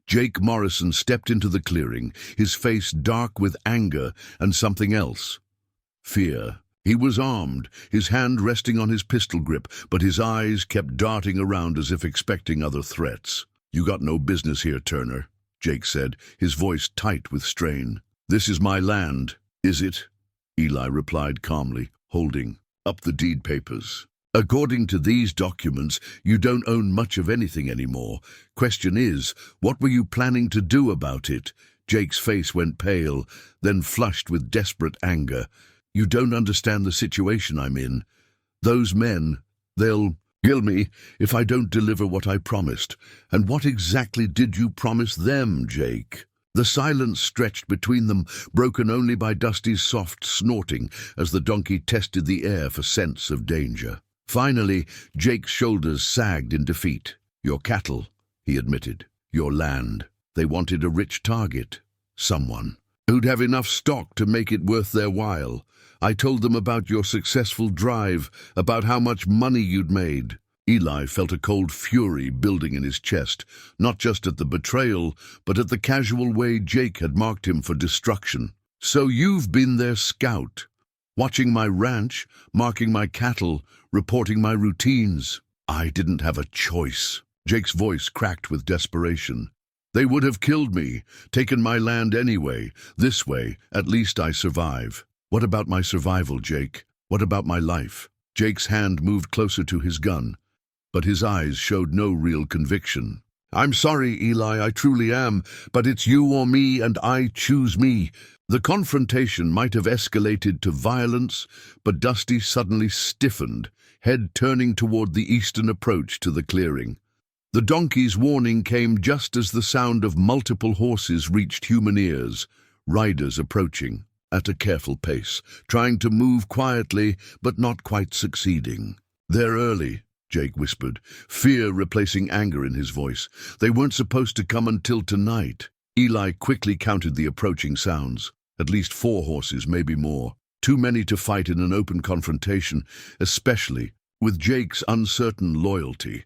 Jake Morrison stepped into the clearing, his face dark with anger and something else. Fear. He was armed, his hand resting on his pistol grip, but his eyes kept darting around as if expecting other threats. "You got no business here, Turner," Jake said, his voice tight with strain. "This is my land." "Is it?" Eli replied calmly, holding up the deed papers. "According to these documents, you don't own much of anything anymore. Question is, what were you planning to do about it?" Jake's face went pale, then flushed with desperate anger. "You don't understand the situation I'm in. Those men, they'll kill me if I don't deliver what I promised. And what exactly did you promise them, Jake?" The silence stretched between them, broken only by Dusty's soft snorting as the donkey tested the air for sense of danger. Finally, Jake's shoulders sagged in defeat. "Your cattle," he admitted. "Your land." They wanted a rich target. Someone who'd have enough stock to make it worth their while. I told them about your successful drive, about how much money you'd made. Eli felt a cold fury building in his chest, not just at the betrayal, but at the casual way Jake had marked him for destruction. "So you've been their scout, watching my ranch, marking my cattle, reporting my routines." "I didn't have a choice." Jake's voice cracked with desperation. "They would have killed me, taken my land anyway. This way, at least I survive." "What about my survival, Jake? What about my life?" Jake's hand moved closer to his gun, but his eyes showed no real conviction. "I'm sorry, Eli, I truly am, but it's you or me, and I choose me." The confrontation might have escalated to violence, but Dusty suddenly stiffened, head turning toward the eastern approach to the clearing. The donkey's warning came just as the sound of multiple horses reached human ears, riders approaching at a careful pace, trying to move quietly but not quite succeeding. "They're early," Jake whispered, fear replacing anger in his voice. "They weren't supposed to come until tonight." Eli quickly counted the approaching sounds. At least 4 horses, maybe more. Too many to fight in an open confrontation, especially with Jake's uncertain loyalty.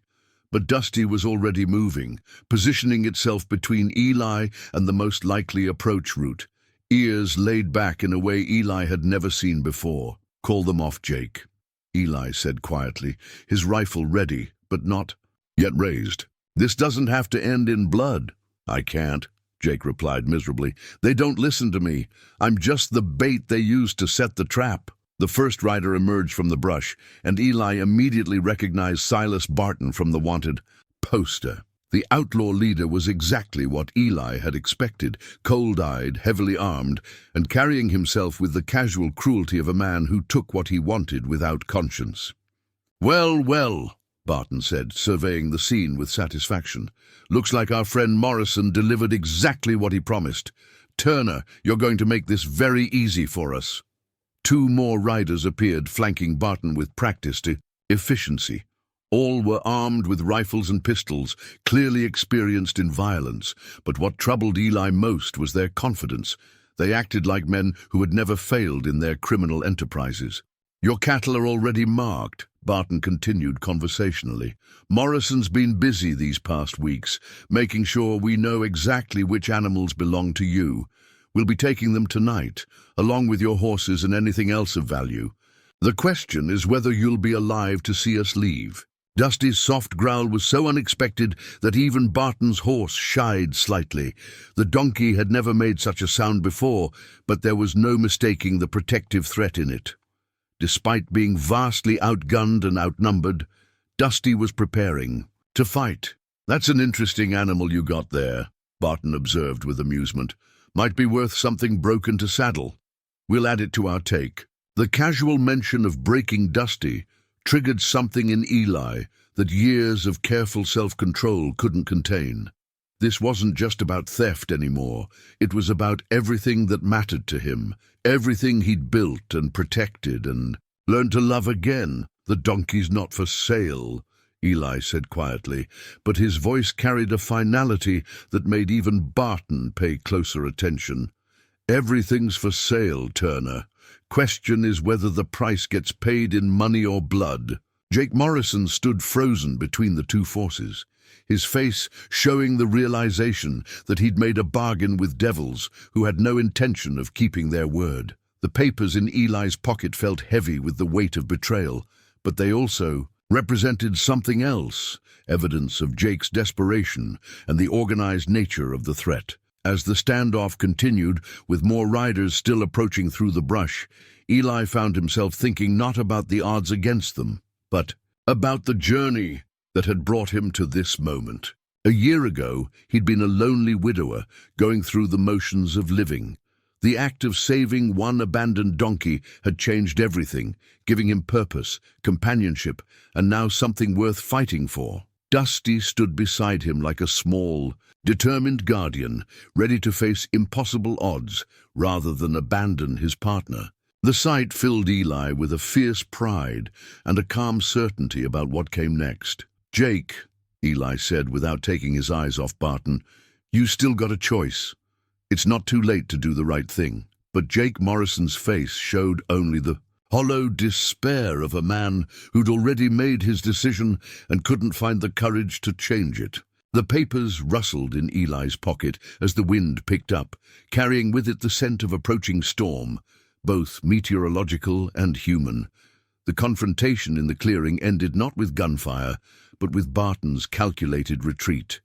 But Dusty was already moving, positioning itself between Eli and the most likely approach route, ears laid back in a way Eli had never seen before. "Call them off, Jake," Eli said quietly, his rifle ready, but not yet raised. "This doesn't have to end in blood." "I can't," Jake replied miserably. "They don't listen to me. I'm just the bait they used to set the trap." The first rider emerged from the brush, and Eli immediately recognized Silas Barton from the wanted poster. The outlaw leader was exactly what Eli had expected, cold-eyed, heavily armed, and carrying himself with the casual cruelty of a man who took what he wanted without conscience. "Well, well," Barton said, surveying the scene with satisfaction. "Looks like our friend Morrison delivered exactly what he promised. Turner, you're going to make this very easy for us." Two more riders appeared, flanking Barton with practiced efficiency. All were armed with rifles and pistols, clearly experienced in violence, but what troubled Eli most was their confidence. They acted like men who had never failed in their criminal enterprises. "Your cattle are already marked," Barton continued conversationally. "Morrison's been busy these past weeks, making sure we know exactly which animals belong to you. We'll be taking them tonight, along with your horses and anything else of value. The question is whether you'll be alive to see us leave." Dusty's soft growl was so unexpected that even Barton's horse shied slightly. The donkey had never made such a sound before, but there was no mistaking the protective threat in it. Despite being vastly outgunned and outnumbered, Dusty was preparing to fight. "That's an interesting animal you got there," Barton observed with amusement. "Might be worth something broken to saddle. We'll add it to our take." The casual mention of breaking Dusty triggered something in Eli that years of careful self-control couldn't contain. This wasn't just about theft anymore. It was about everything that mattered to him, everything he'd built and protected and learned to love again. "The donkey's not for sale," Eli said quietly, but his voice carried a finality that made even Barton pay closer attention. "Everything's for sale, Turner. Question is whether the price gets paid in money or blood." Jake Morrison stood frozen between the two forces, his face showing the realization that he'd made a bargain with devils who had no intention of keeping their word. The papers in Eli's pocket felt heavy with the weight of betrayal, but they also represented something else, evidence of Jake's desperation and the organized nature of the threat. As the standoff continued, with more riders still approaching through the brush, Eli found himself thinking not about the odds against them, but about the journey that had brought him to this moment. A year ago, he'd been a lonely widower, going through the motions of living. The act of saving one abandoned donkey had changed everything, giving him purpose, companionship, and now something worth fighting for. Dusty stood beside him like a small, determined guardian, ready to face impossible odds rather than abandon his partner. The sight filled Eli with a fierce pride and a calm certainty about what came next. "Jake," Eli said without taking his eyes off Barton, "you still got a choice. It's not too late to do the right thing." But Jake Morrison's face showed only the hollow despair of a man who'd already made his decision and couldn't find the courage to change it. The papers rustled in Eli's pocket as the wind picked up, carrying with it the scent of approaching storm, both meteorological and human. The confrontation in the clearing ended not with gunfire, but with Barton's calculated retreat.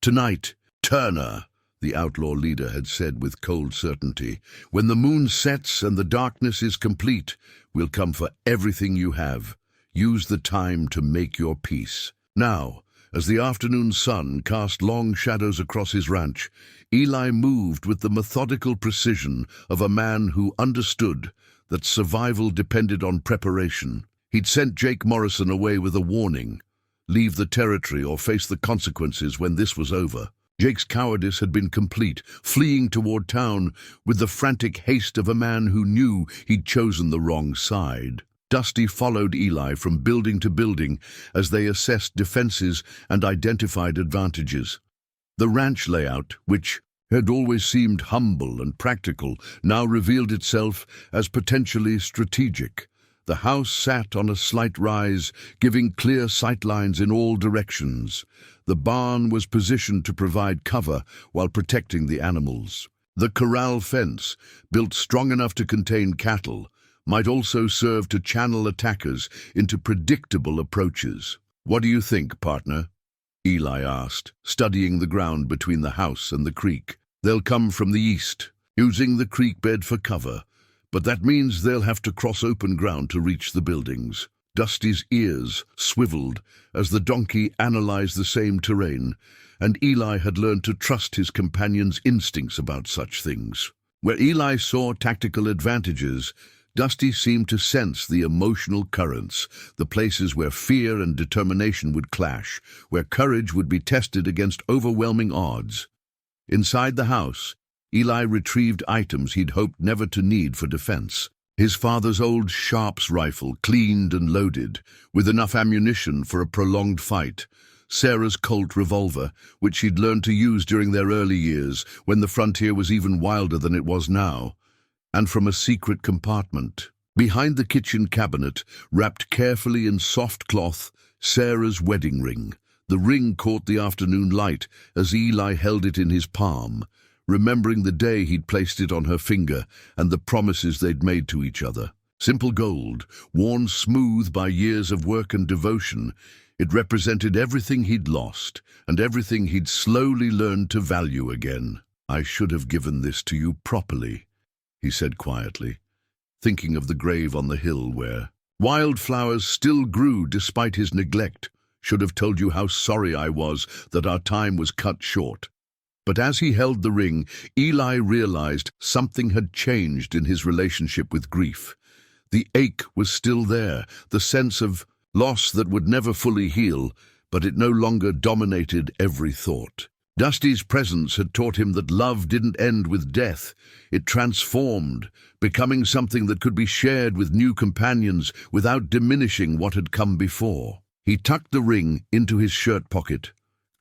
"Tonight, Turner," the outlaw leader had said with cold certainty, "when the moon sets and the darkness is complete, we'll come for everything you have. Use the time to make your peace." Now, as the afternoon sun cast long shadows across his ranch, Eli moved with the methodical precision of a man who understood that survival depended on preparation. He'd sent Jake Morrison away with a warning: leave the territory or face the consequences when this was over. Jake's cowardice had been complete, fleeing toward town with the frantic haste of a man who knew he'd chosen the wrong side. Dusty followed Eli from building to building as they assessed defenses and identified advantages. The ranch layout, which had always seemed humble and practical, now revealed itself as potentially strategic. The house sat on a slight rise, giving clear sightlines in all directions. The barn was positioned to provide cover while protecting the animals. The corral fence, built strong enough to contain cattle, might also serve to channel attackers into predictable approaches. "What do you think, partner?" Eli asked, studying the ground between the house and the creek. "They'll come from the east, using the creek bed for cover, but that means they'll have to cross open ground to reach the buildings." Dusty's ears swiveled as the donkey analyzed the same terrain, and Eli had learned to trust his companion's instincts about such things. Where Eli saw tactical advantages, Dusty seemed to sense the emotional currents, the places where fear and determination would clash, where courage would be tested against overwhelming odds. Inside the house, Eli retrieved items he'd hoped never to need for defense. His father's old Sharps rifle, cleaned and loaded, with enough ammunition for a prolonged fight. Sarah's Colt revolver, which she'd learned to use during their early years, when the frontier was even wilder than it was now. And from a secret compartment, behind the kitchen cabinet, wrapped carefully in soft cloth, Sarah's wedding ring. The ring caught the afternoon light as Eli held it in his palm, remembering the day he'd placed it on her finger and the promises they'd made to each other. Simple gold, worn smooth by years of work and devotion, it represented everything he'd lost and everything he'd slowly learned to value again. "I should have given this to you properly," he said quietly, thinking of the grave on the hill where wildflowers still grew despite his neglect. "Should have told you how sorry I was that our time was cut short." But as he held the ring, Eli realized something had changed in his relationship with grief. The ache was still there, the sense of loss that would never fully heal, but it no longer dominated every thought. Dusty's presence had taught him that love didn't end with death. It transformed, becoming something that could be shared with new companions without diminishing what had come before. He tucked the ring into his shirt pocket,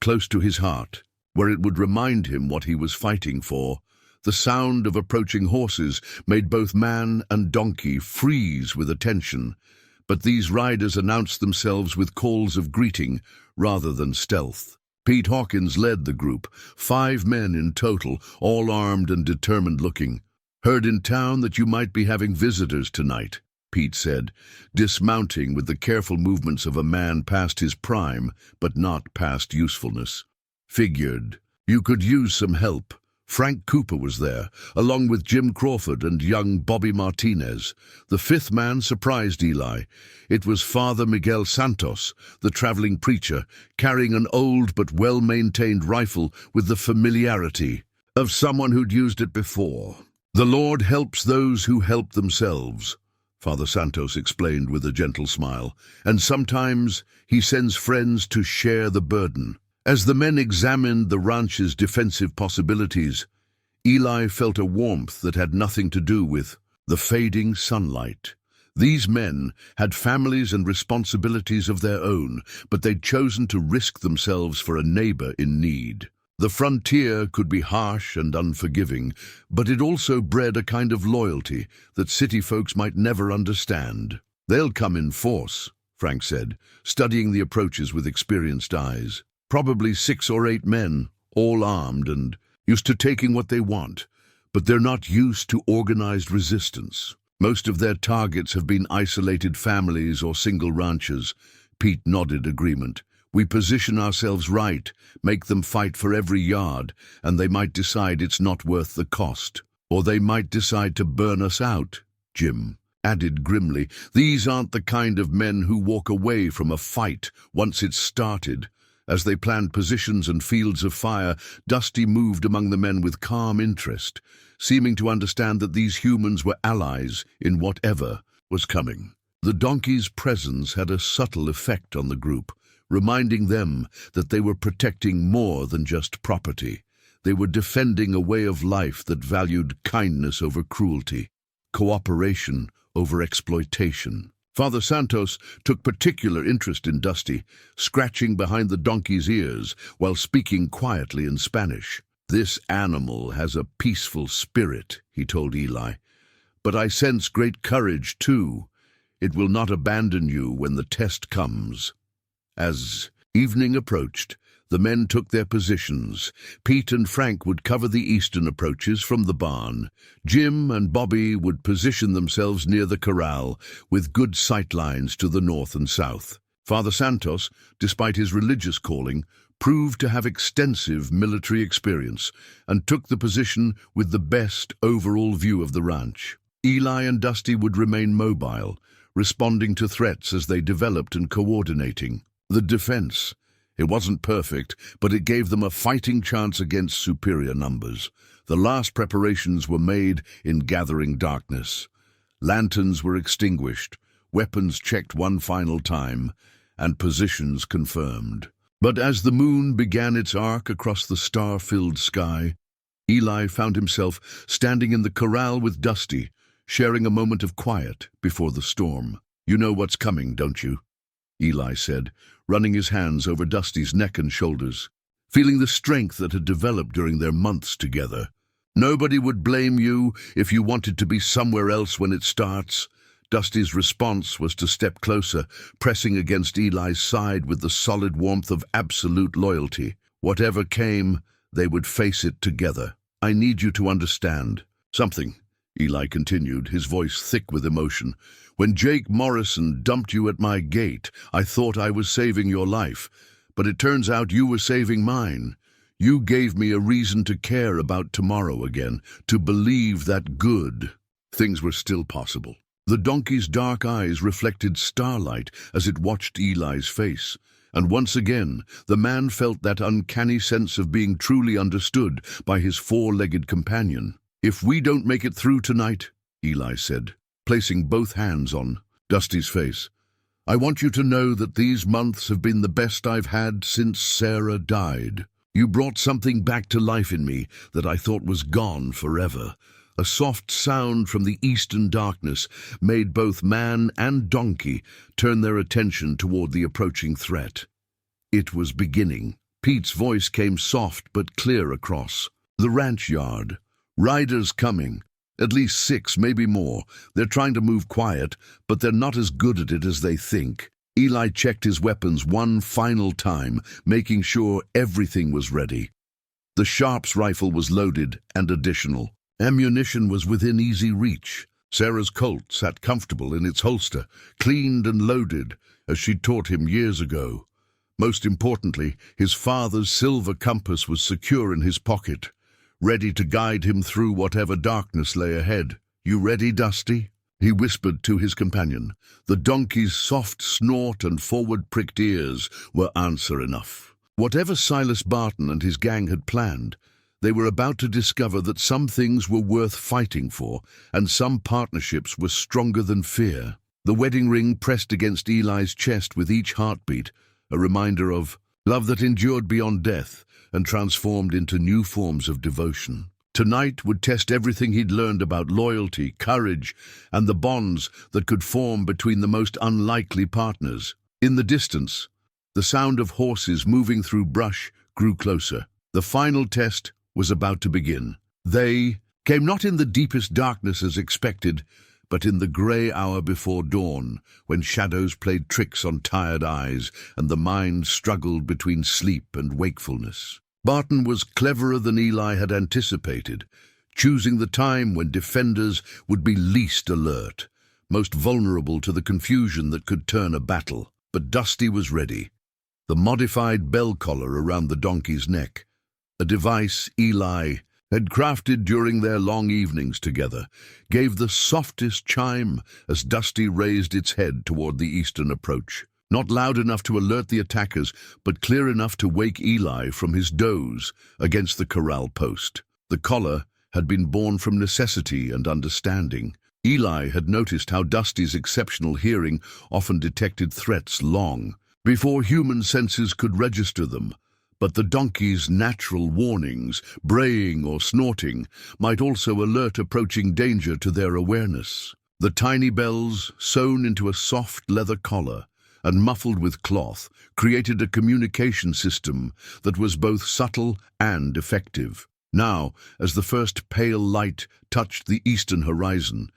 close to his heart, where it would remind him what he was fighting for. The sound of approaching horses made both man and donkey freeze with attention, but these riders announced themselves with calls of greeting rather than stealth. Pete Hawkins led the group, 5 men in total, all armed and determined-looking. "Heard in town that you might be having visitors tonight," Pete said, dismounting with the careful movements of a man past his prime, but not past usefulness. "Figured you could use some help." Frank Cooper was there, along with Jim Crawford and young Bobby Martinez. The 5th man surprised Eli. It was Father Miguel Santos, the traveling preacher, carrying an old but well-maintained rifle with the familiarity of someone who'd used it before. "The Lord helps those who help themselves," Father Santos explained with a gentle smile, "and sometimes he sends friends to share the burden." As the men examined the ranch's defensive possibilities, Eli felt a warmth that had nothing to do with the fading sunlight. These men had families and responsibilities of their own, but they'd chosen to risk themselves for a neighbor in need. The frontier could be harsh and unforgiving, but it also bred a kind of loyalty that city folks might never understand. "They'll come in force," Frank said, studying the approaches with experienced eyes. "Probably 6 or 8 men, all armed and used to taking what they want, but they're not used to organized resistance. Most of their targets have been isolated families or single ranchers." Pete nodded agreement. "We position ourselves right, make them fight for every yard, and they might decide it's not worth the cost. Or they might decide to burn us out," Jim added grimly. "These aren't the kind of men who walk away from a fight once it's started." As they planned positions and fields of fire, Dusty moved among the men with calm interest, seeming to understand that these humans were allies in whatever was coming. The donkey's presence had a subtle effect on the group, reminding them that they were protecting more than just property. They were defending a way of life that valued kindness over cruelty, cooperation over exploitation. Father Santos took particular interest in Dusty, scratching behind the donkey's ears while speaking quietly in Spanish. "This animal has a peaceful spirit," he told Eli, "but I sense great courage too. It will not abandon you when the test comes." As evening approached, the men took their positions. Pete and Frank would cover the eastern approaches from the barn. Jim and Bobby would position themselves near the corral, with good sight lines to the north and south. Father Santos, despite his religious calling, proved to have extensive military experience and took the position with the best overall view of the ranch. Eli and Dusty would remain mobile, responding to threats as they developed and coordinating. The defense. It wasn't perfect, but it gave them a fighting chance against superior numbers. The last preparations were made in gathering darkness. Lanterns were extinguished, weapons checked one final time, and positions confirmed. But as the moon began its arc across the star-filled sky, Eli found himself standing in the corral with Dusty, sharing a moment of quiet before the storm. "You know what's coming, don't you?" Eli said, running his hands over Dusty's neck and shoulders, feeling the strength that had developed during their months together. "Nobody would blame you if you wanted to be somewhere else when it starts." Dusty's response was to step closer, pressing against Eli's side with the solid warmth of absolute loyalty. Whatever came, they would face it together. "I need you to understand something," Eli continued, his voice thick with emotion. "When Jake Morrison dumped you at my gate, I thought I was saving your life, but it turns out you were saving mine. You gave me a reason to care about tomorrow again, to believe that good things were still possible." The donkey's dark eyes reflected starlight as it watched Eli's face, and once again the man felt that uncanny sense of being truly understood by his four-legged companion. "If we don't make it through tonight," Eli said, placing both hands on Dusty's face, "I want you to know that these months have been the best I've had since Sarah died. You brought something back to life in me that I thought was gone forever." A soft sound from the eastern darkness made both man and donkey turn their attention toward the approaching threat. It was beginning. Pete's voice came soft but clear across the ranch yard. "Riders coming. At least 6, maybe more. They're trying to move quiet, but they're not as good at it as they think." Eli checked his weapons one final time, making sure everything was ready. The Sharps rifle was loaded and additional. Ammunition was within easy reach. Sarah's Colt sat comfortable in its holster, cleaned and loaded, as she'd taught him years ago. Most importantly, his father's silver compass was secure in his pocket, ready to guide him through whatever darkness lay ahead. "You ready, Dusty?" he whispered to his companion. The donkey's soft snort and forward-pricked ears were answer enough. Whatever Silas Barton and his gang had planned, they were about to discover that some things were worth fighting for, and some partnerships were stronger than fear. The wedding ring pressed against Eli's chest with each heartbeat, a reminder of love that endured beyond death and transformed into new forms of devotion. Tonight would test everything he'd learned about loyalty, courage, and the bonds that could form between the most unlikely partners. In the distance, the sound of horses moving through brush grew closer. The final test was about to begin. They came not in the deepest darkness as expected, but in the grey hour before dawn, when shadows played tricks on tired eyes and the mind struggled between sleep and wakefulness. Barton was cleverer than Eli had anticipated, choosing the time when defenders would be least alert, most vulnerable to the confusion that could turn a battle. But Dusty was ready. The modified bell collar around the donkey's neck, a device Eli had crafted during their long evenings together, gave the softest chime as Dusty raised its head toward the eastern approach. Not loud enough to alert the attackers, but clear enough to wake Eli from his doze against the corral post. The collar had been born from necessity and understanding. Eli had noticed how Dusty's exceptional hearing often detected threats long before human senses could register them. But the donkey's natural warnings, braying or snorting, might also alert approaching danger to their awareness. The tiny bells, sewn into a soft leather collar and muffled with cloth, created a communication system that was both subtle and effective. Now, as the first pale light touched the eastern horizon,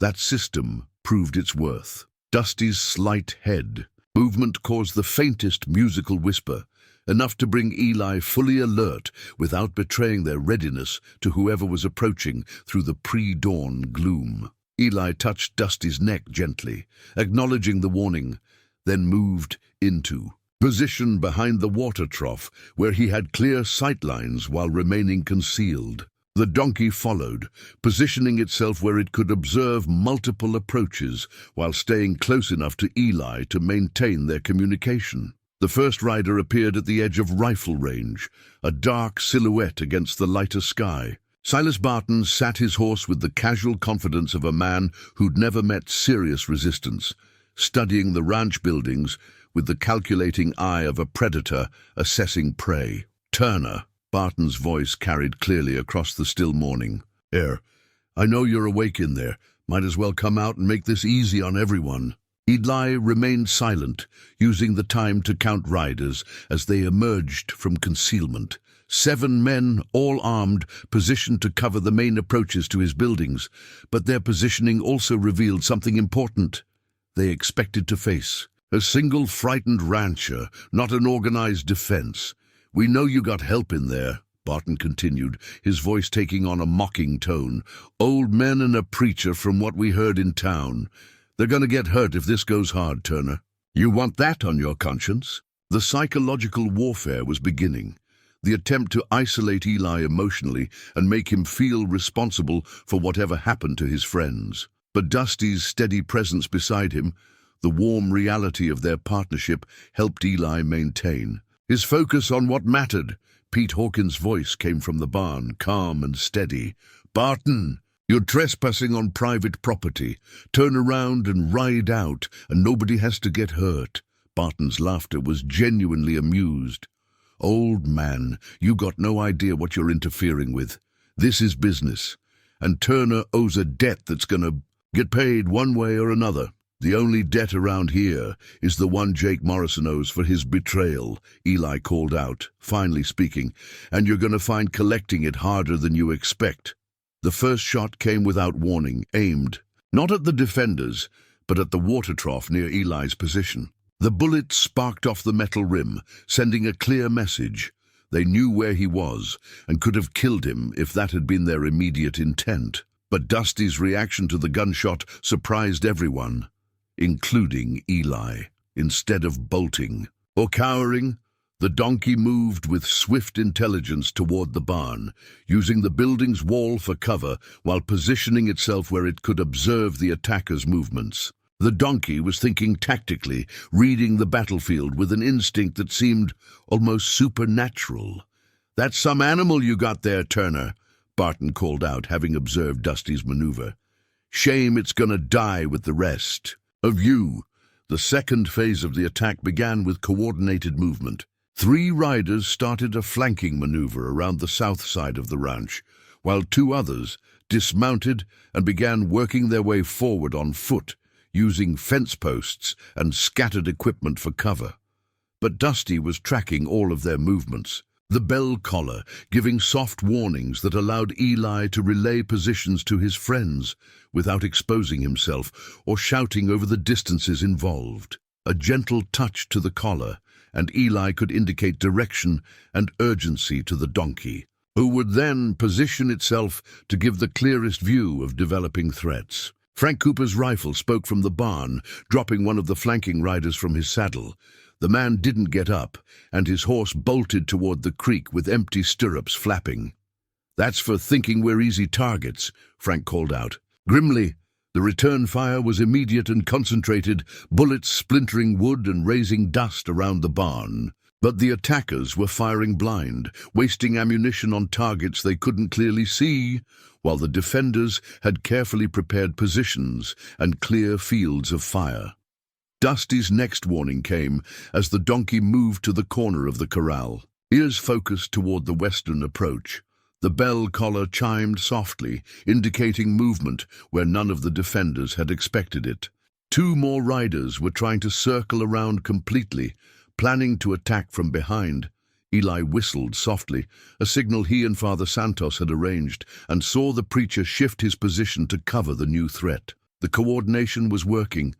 that system proved its worth. Dusty's slight head movement caused the faintest musical whisper, enough to bring Eli fully alert without betraying their readiness to whoever was approaching through the pre-dawn gloom. Eli touched Dusty's neck gently, acknowledging the warning, then moved into position behind the water trough where he had clear sightlines while remaining concealed. The donkey followed, positioning itself where it could observe multiple approaches while staying close enough to Eli to maintain their communication. The first rider appeared at the edge of rifle range, a dark silhouette against the lighter sky. Silas Barton sat his horse with the casual confidence of a man who'd never met serious resistance, studying the ranch buildings with the calculating eye of a predator assessing prey. "Turner," Barton's voice carried clearly across the still morning. "I know you're awake in there. Might as well come out and make this easy on everyone." Eli remained silent, using the time to count riders as they emerged from concealment. 7 men, all armed, positioned to cover the main approaches to his buildings, but their positioning also revealed something important. They expected to face a single frightened rancher, not an organized defense. "We know you got help in there," Barton continued, his voice taking on a mocking tone. "Old men and a preacher from what we heard in town. They're going to get hurt if this goes hard, Turner. You want that on your conscience?" The psychological warfare was beginning, the attempt to isolate Eli emotionally and make him feel responsible for whatever happened to his friends. But Dusty's steady presence beside him, the warm reality of their partnership, helped Eli maintain his focus on what mattered. Pete Hawkins' voice came from the barn, calm and steady. "Barton, you're trespassing on private property. Turn around and ride out, and nobody has to get hurt." Barton's laughter was genuinely amused. "Old man, you got no idea what you're interfering with. This is business, and Turner owes a debt that's gonna get paid one way or another. The only debt around here is the one Jake Morrison owes for his betrayal," Eli called out, finally speaking, "and you're going to find collecting it harder than you expect." The first shot came without warning, aimed not at the defenders, but at the water trough near Eli's position. The bullet sparked off the metal rim, sending a clear message. They knew where he was and could have killed him if that had been their immediate intent. But Dusty's reaction to the gunshot surprised everyone, including Eli. Instead of bolting or cowering, the donkey moved with swift intelligence toward the barn, using the building's wall for cover while positioning itself where it could observe the attackers' movements. The donkey was thinking tactically, reading the battlefield with an instinct that seemed almost supernatural. "That's some animal you got there, Turner," Barton called out, having observed Dusty's maneuver. "Shame it's gonna die with the rest of you." The second phase of the attack began with coordinated movement. 3 riders started a flanking maneuver around the south side of the ranch, while 2 others dismounted and began working their way forward on foot, using fence posts and scattered equipment for cover. But Dusty was tracking all of their movements, the bell collar giving soft warnings that allowed Eli to relay positions to his friends without exposing himself or shouting over the distances involved. A gentle touch to the collar, and Eli could indicate direction and urgency to the donkey, who would then position itself to give the clearest view of developing threats. Frank Cooper's rifle spoke from the barn, dropping one of the flanking riders from his saddle. The man didn't get up, and his horse bolted toward the creek with empty stirrups flapping. "That's for thinking we're easy targets," Frank called out. Grimly, the return fire was immediate and concentrated, bullets splintering wood and raising dust around the barn. But the attackers were firing blind, wasting ammunition on targets they couldn't clearly see, while the defenders had carefully prepared positions and clear fields of fire. Dusty's next warning came as the donkey moved to the corner of the corral, ears focused toward the western approach. The bell collar chimed softly, indicating movement where none of the defenders had expected it. 2 more riders were trying to circle around completely, planning to attack from behind. Eli whistled softly, a signal he and Father Santos had arranged, and saw the preacher shift his position to cover the new threat. The coordination was working.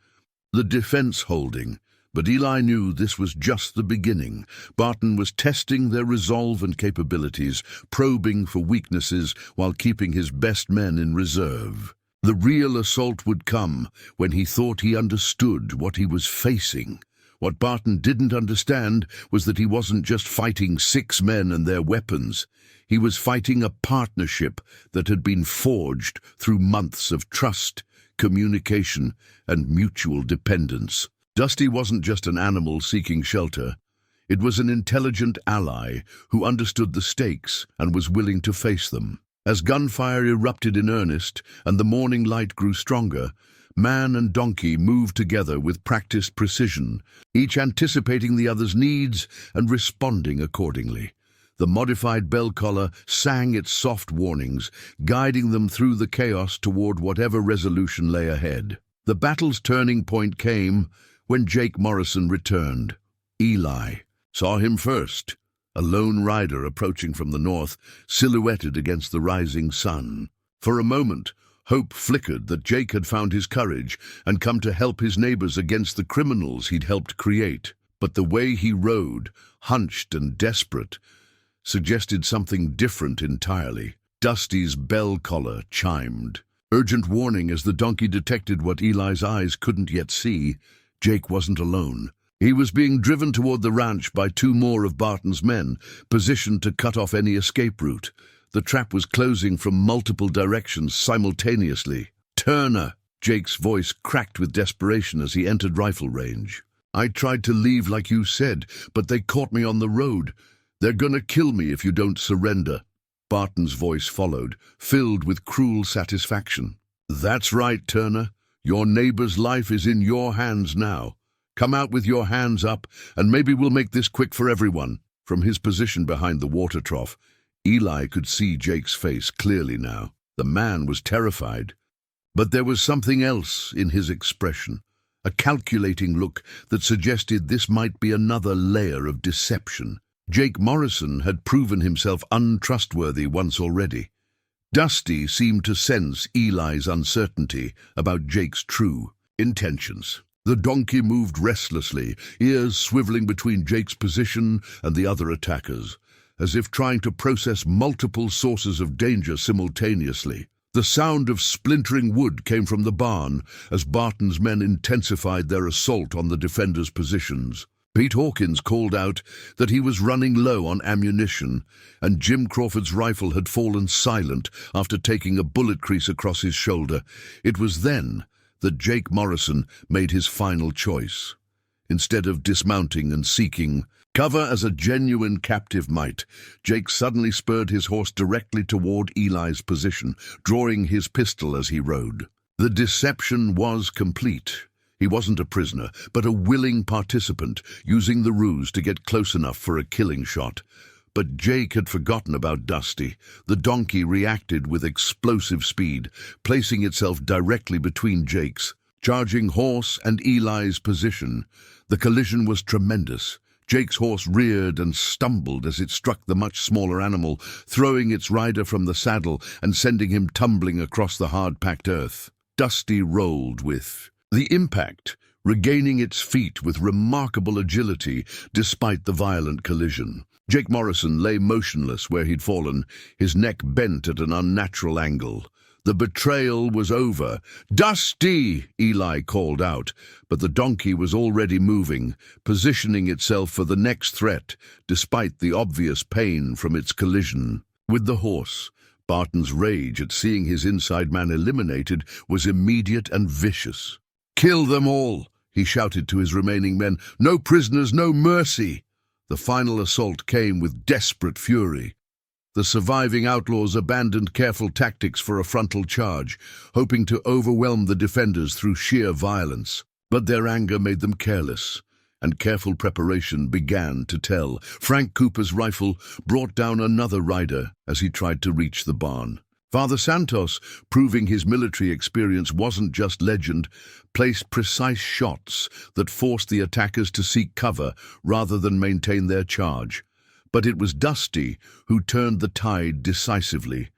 The defense holding, but Eli knew this was just the beginning. Barton was testing their resolve and capabilities, probing for weaknesses while keeping his best men in reserve. The real assault would come when he thought he understood what he was facing. What Barton didn't understand was that he wasn't just fighting 6 men and their weapons. He was fighting a partnership that had been forged through months of trust, communication, and mutual dependence. Dusty wasn't just an animal seeking shelter. It was an intelligent ally who understood the stakes and was willing to face them. As gunfire erupted in earnest and the morning light grew stronger, man and donkey moved together with practiced precision, each anticipating the other's needs and responding accordingly. The modified bell collar sang its soft warnings, guiding them through the chaos toward whatever resolution lay ahead. The battle's turning point came when Jake Morrison returned. Eli saw him first, a lone rider approaching from the north, silhouetted against the rising sun. For a moment, hope flickered that Jake had found his courage and come to help his neighbors against the criminals he'd helped create. But the way he rode, hunched and desperate, suggested something different entirely. Dusty's bell collar chimed. Urgent warning as the donkey detected what Eli's eyes couldn't yet see. Jake wasn't alone. He was being driven toward the ranch by 2 more of Barton's men, positioned to cut off any escape route. The trap was closing from multiple directions simultaneously. "Turner!" Jake's voice cracked with desperation as he entered rifle range. "I tried to leave like you said, but they caught me on the road. They're gonna kill me if you don't surrender." Barton's voice followed, filled with cruel satisfaction. "That's right, Turner. Your neighbor's life is in your hands now. Come out with your hands up, and maybe we'll make this quick for everyone." From his position behind the water trough, Eli could see Jake's face clearly now. The man was terrified. But there was something else in his expression, a calculating look that suggested this might be another layer of deception. Jake Morrison had proven himself untrustworthy once already. Dusty seemed to sense Eli's uncertainty about Jake's true intentions. The donkey moved restlessly, ears swiveling between Jake's position and the other attackers, as if trying to process multiple sources of danger simultaneously. The sound of splintering wood came from the barn as Barton's men intensified their assault on the defenders' positions. Pete Hawkins called out that he was running low on ammunition, and Jim Crawford's rifle had fallen silent after taking a bullet crease across his shoulder. It was then that Jake Morrison made his final choice. Instead of dismounting and seeking cover as a genuine captive might, Jake suddenly spurred his horse directly toward Eli's position, drawing his pistol as he rode. The deception was complete. He wasn't a prisoner, but a willing participant, using the ruse to get close enough for a killing shot. But Jake had forgotten about Dusty. The donkey reacted with explosive speed, placing itself directly between Jake's, charging horse and Eli's position. The collision was tremendous. Jake's horse reared and stumbled as it struck the much smaller animal, throwing its rider from the saddle and sending him tumbling across the hard-packed earth. Dusty rolled with the impact, regaining its feet with remarkable agility despite the violent collision. Jake Morrison lay motionless where he'd fallen, his neck bent at an unnatural angle. The betrayal was over. "Dusty!" Eli called out, but the donkey was already moving, positioning itself for the next threat, despite the obvious pain from its collision. With the horse, Barton's rage at seeing his inside man eliminated was immediate and vicious. "Kill them all!" he shouted to his remaining men. "No prisoners, no mercy!" The final assault came with desperate fury. The surviving outlaws abandoned careful tactics for a frontal charge, hoping to overwhelm the defenders through sheer violence. But their anger made them careless, and careful preparation began to tell. Frank Cooper's rifle brought down another rider as he tried to reach the barn. Father Santos, proving his military experience wasn't just legend, placed precise shots that forced the attackers to seek cover rather than maintain their charge. But it was Dusty who turned the tide decisively,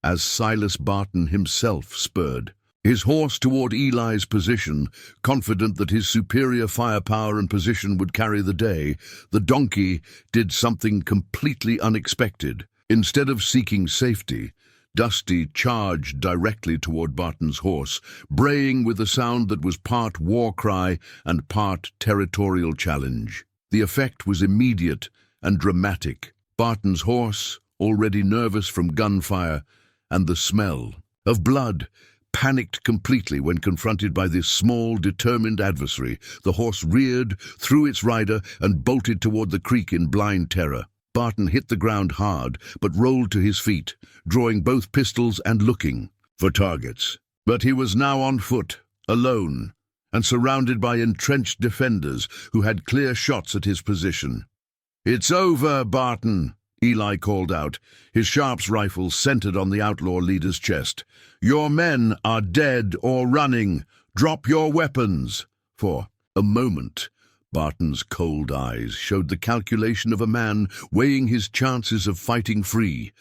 as Silas Barton himself spurred. his horse toward Eli's position, confident that his superior firepower and position would carry the day. The donkey did something completely unexpected. Instead of seeking safety, Dusty charged directly toward Barton's horse, braying with a sound that was part war cry and part territorial challenge. The effect was immediate and dramatic. Barton's horse, already nervous from gunfire and the smell of blood, panicked completely when confronted by this small, determined adversary. The horse reared, threw its rider, and bolted toward the creek in blind terror. Barton hit the ground hard, but rolled to his feet, drawing both pistols and looking for targets. But he was now on foot, alone, and surrounded by entrenched defenders who had clear shots at his position. "It's over, Barton," Eli called out, his Sharps rifle centered on the outlaw leader's chest. "Your men are dead or running. Drop your weapons." For a moment, Barton's cold eyes showed the calculation of a man weighing his chances of fighting free.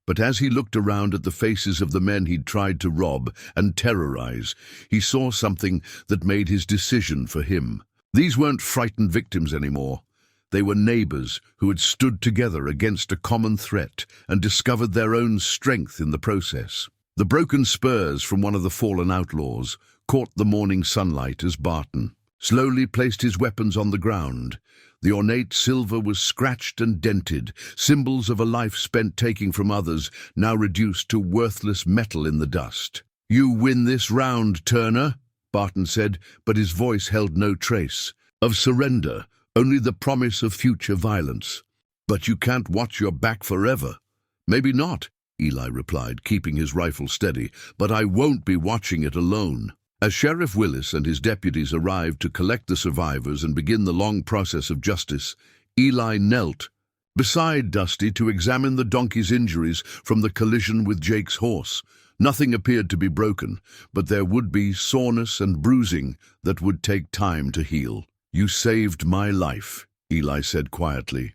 But as he looked around at the faces of the men he'd tried to rob and terrorize, he saw something that made his decision for him. These weren't frightened victims anymore. They were neighbors who had stood together against a common threat and discovered their own strength in the process. The broken spurs from one of the fallen outlaws caught the morning sunlight as Barton slowly placed his weapons on the ground. The ornate silver was scratched and dented, symbols of a life spent taking from others, now reduced to worthless metal in the dust. "You win this round, Turner," Barton said, but his voice held no trace of surrender, only the promise of future violence. "But you can't watch your back forever." "Maybe not," Eli replied, keeping his rifle steady, "but I won't be watching it alone." As Sheriff Willis and his deputies arrived to collect the survivors and begin the long process of justice, Eli knelt beside Dusty to examine the donkey's injuries from the collision with Jake's horse. Nothing appeared to be broken, but there would be soreness and bruising that would take time to heal. "You saved my life," Eli said quietly,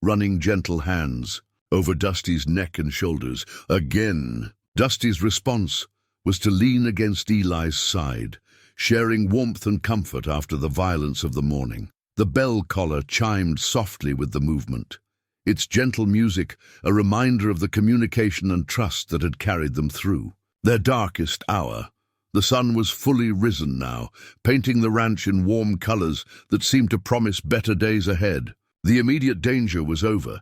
running gentle hands over Dusty's neck and shoulders. Again, Dusty's response was to lean against Eli's side, sharing warmth and comfort after the violence of the morning. The bell collar chimed softly with the movement, its gentle music a reminder of the communication and trust that had carried them through their darkest hour. The sun was fully risen now, painting the ranch in warm colors that seemed to promise better days ahead. The immediate danger was over,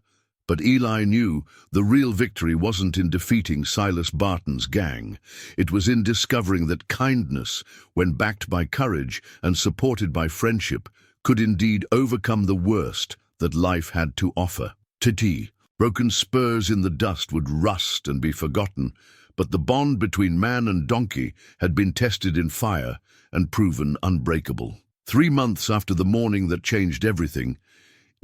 but Eli knew the real victory wasn't in defeating Silas Barton's gang. It was in discovering that kindness, when backed by courage and supported by friendship, could indeed overcome the worst that life had to offer. Titty, broken spurs in the dust would rust and be forgotten, but the bond between man and donkey had been tested in fire and proven unbreakable. 3 months after the morning that changed everything,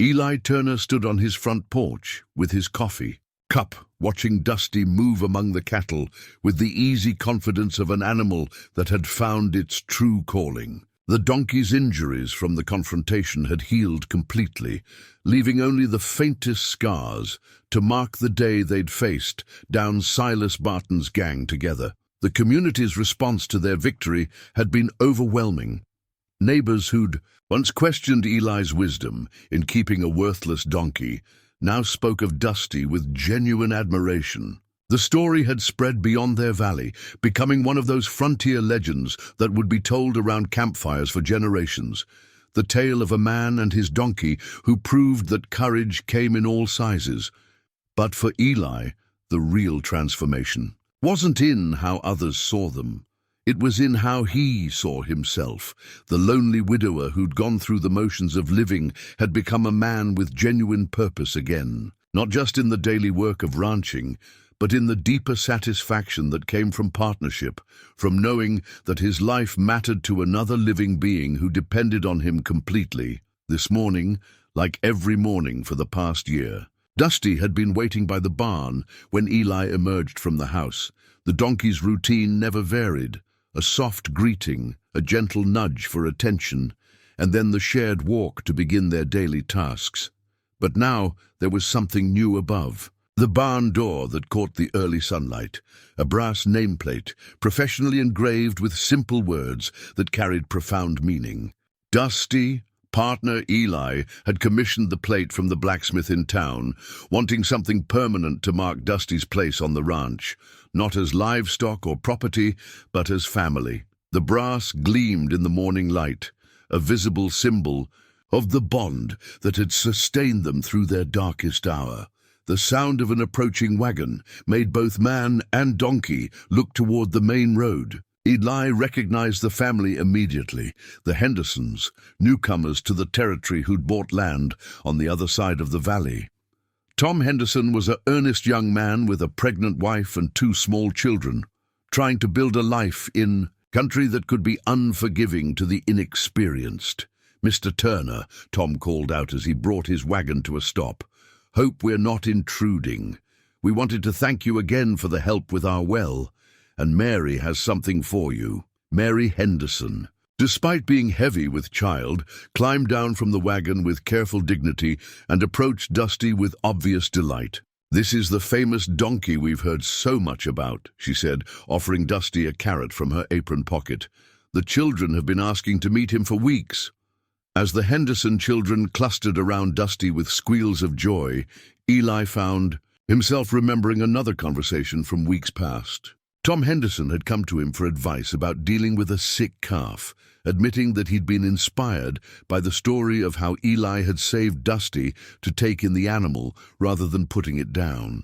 Eli Turner stood on his front porch with his coffee cup, watching Dusty move among the cattle with the easy confidence of an animal that had found its true calling. The donkey's injuries from the confrontation had healed completely, leaving only the faintest scars to mark the day they'd faced down Silas Barton's gang together. The community's response to their victory had been overwhelming. Neighbors who'd once questioned Eli's wisdom in keeping a worthless donkey now spoke of Dusty with genuine admiration. The story had spread beyond their valley, becoming one of those frontier legends that would be told around campfires for generations. The tale of a man and his donkey who proved that courage came in all sizes. But for Eli, the real transformation wasn't in how others saw them. It was in how he saw himself. The lonely widower who'd gone through the motions of living had become a man with genuine purpose again, not just in the daily work of ranching, but in the deeper satisfaction that came from partnership, from knowing that his life mattered to another living being who depended on him completely. This morning, like every morning for the past year, Dusty had been waiting by the barn when Eli emerged from the house. The donkey's routine never varied. A soft greeting, a gentle nudge for attention, and then the shared walk to begin their daily tasks. But now there was something new above. The barn door that caught the early sunlight, a brass nameplate, professionally engraved with simple words that carried profound meaning. Dusty, partner Eli, had commissioned the plate from the blacksmith in town, wanting something permanent to mark Dusty's place on the ranch, not as livestock or property, but as family. The brass gleamed in the morning light, a visible symbol of the bond that had sustained them through their darkest hour. The sound of an approaching wagon made both man and donkey look toward the main road. Eli recognized the family immediately, the Hendersons, newcomers to the territory who'd bought land on the other side of the valley. Tom Henderson was an earnest young man with a pregnant wife and 2 small children, trying to build a life in country that could be unforgiving to the inexperienced. "Mr. Turner," Tom called out as he brought his wagon to a stop. "Hope we're not intruding. We wanted to thank you again for the help with our well, and Mary has something for you." Mary Henderson, despite being heavy with child, climbed down from the wagon with careful dignity and approached Dusty with obvious delight. "This is the famous donkey we've heard so much about," she said, offering Dusty a carrot from her apron pocket. "The children have been asking to meet him for weeks." As the Henderson children clustered around Dusty with squeals of joy, Eli found himself remembering another conversation from weeks past. Tom Henderson had come to him for advice about dealing with a sick calf, admitting that he'd been inspired by the story of how Eli had saved Dusty to take in the animal rather than putting it down.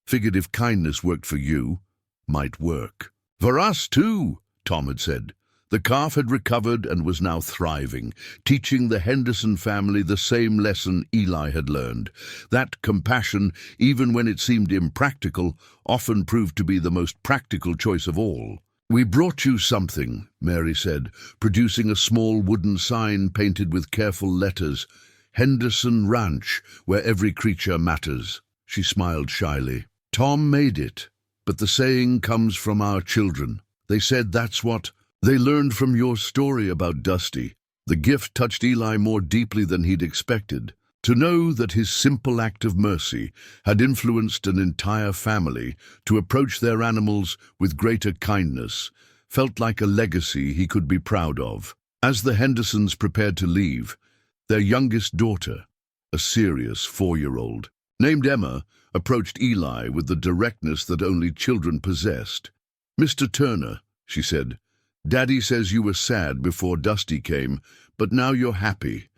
"Figured if kindness worked for you, might work." "For us too," Tom had said. The calf had recovered and was now thriving, teaching the Henderson family the same lesson Eli had learned. That compassion, even when it seemed impractical, often proved to be the most practical choice of all. "We brought you something," Mary said, producing a small wooden sign painted with careful letters. "Henderson Ranch, where every creature matters." She smiled shyly. "Tom made it, but the saying comes from our children. They said that's what they learned from your story about Dusty." The gift touched Eli more deeply than he'd expected. To know that his simple act of mercy had influenced an entire family to approach their animals with greater kindness felt like a legacy he could be proud of. As the Hendersons prepared to leave, their youngest daughter, a serious 4-year-old, named Emma, approached Eli with the directness that only children possessed. "Mr. Turner," she said, "Daddy says you were sad before Dusty came, but now you're happy.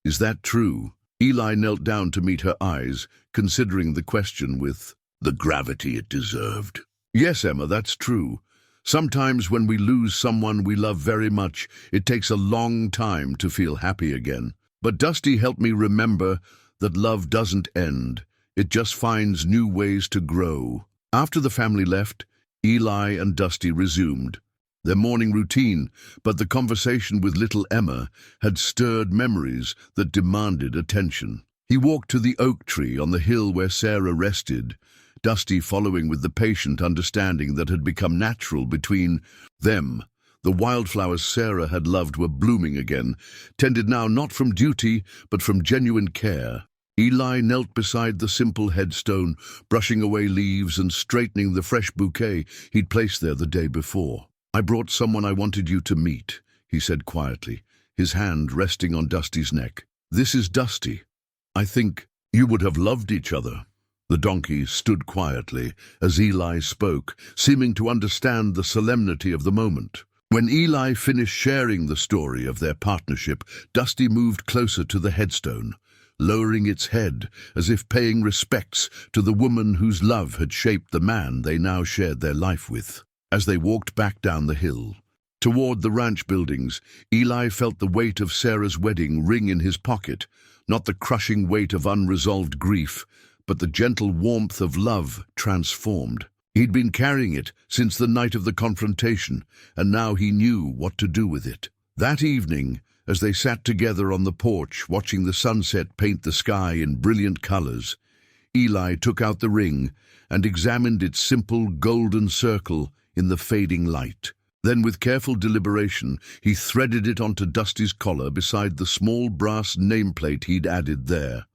Is that true?" Eli knelt down to meet her eyes, considering the question with the gravity it deserved. "Yes, Emma, that's true. Sometimes when we lose someone we love very much, it takes a long time to feel happy again. But Dusty helped me remember that love doesn't end. It just finds new ways to grow." After the family left, Eli and Dusty resumed their morning routine, but the conversation with little Emma had stirred memories that demanded attention. He walked to the oak tree on the hill where Sarah rested, Dusty following with the patient understanding that had become natural between them. The wildflowers Sarah had loved were blooming again, tended now not from duty, but from genuine care. Eli knelt beside the simple headstone, brushing away leaves and straightening the fresh bouquet he'd placed there the day before. "I brought someone I wanted you to meet," he said quietly, his hand resting on Dusty's neck. "This is Dusty. I think you would have loved each other." The donkey stood quietly as Eli spoke, seeming to understand the solemnity of the moment. When Eli finished sharing the story of their partnership, Dusty moved closer to the headstone, lowering its head as if paying respects to the woman whose love had shaped the man they now shared their life with. As they walked back down the hill, toward the ranch buildings, Eli felt the weight of Sarah's wedding ring in his pocket, not the crushing weight of unresolved grief, but the gentle warmth of love transformed. He'd been carrying it since the night of the confrontation, and now he knew what to do with it. That evening, as they sat together on the porch watching the sunset paint the sky in brilliant colors, Eli took out the ring and examined its simple golden circle in the fading light. Then, with careful deliberation, he threaded it onto Dusty's collar beside the small brass nameplate he'd added there.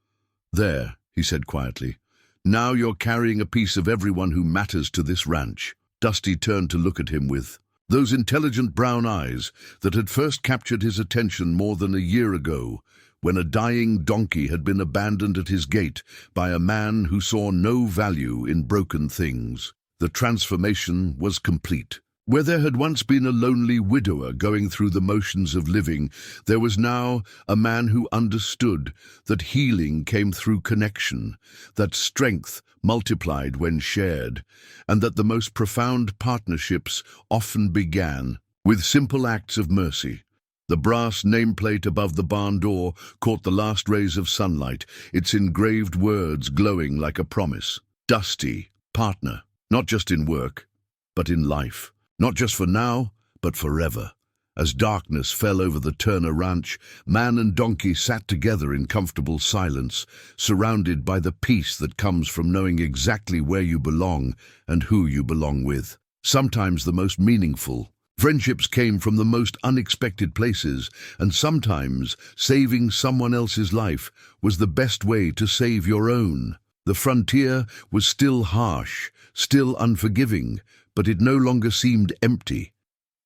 "There," he said quietly. Now you're carrying a piece of everyone who matters to this ranch." Dusty turned to look at him with those intelligent brown eyes that had first captured his attention more than a year ago, when a dying donkey had been abandoned at his gate by a man who saw no value in broken things. The transformation was complete. Where there had once been a lonely widower going through the motions of living, there was now a man who understood that healing came through connection, that strength multiplied when shared, and that the most profound partnerships often began with simple acts of mercy. The brass nameplate above the barn door caught the last rays of sunlight, its engraved words glowing like a promise. Dusty, partner, not just in work, but in life. Not just for now, but forever. As darkness fell over the Turner ranch, man and donkey sat together in comfortable silence, surrounded by the peace that comes from knowing exactly where you belong and who you belong with. Sometimes the most meaningful friendships came from the most unexpected places, and sometimes saving someone else's life was the best way to save your own. The frontier was still harsh, still unforgiving, but it no longer seemed empty.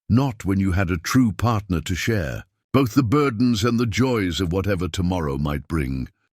Not when you had a true partner to share both the burdens and the joys of whatever tomorrow might bring.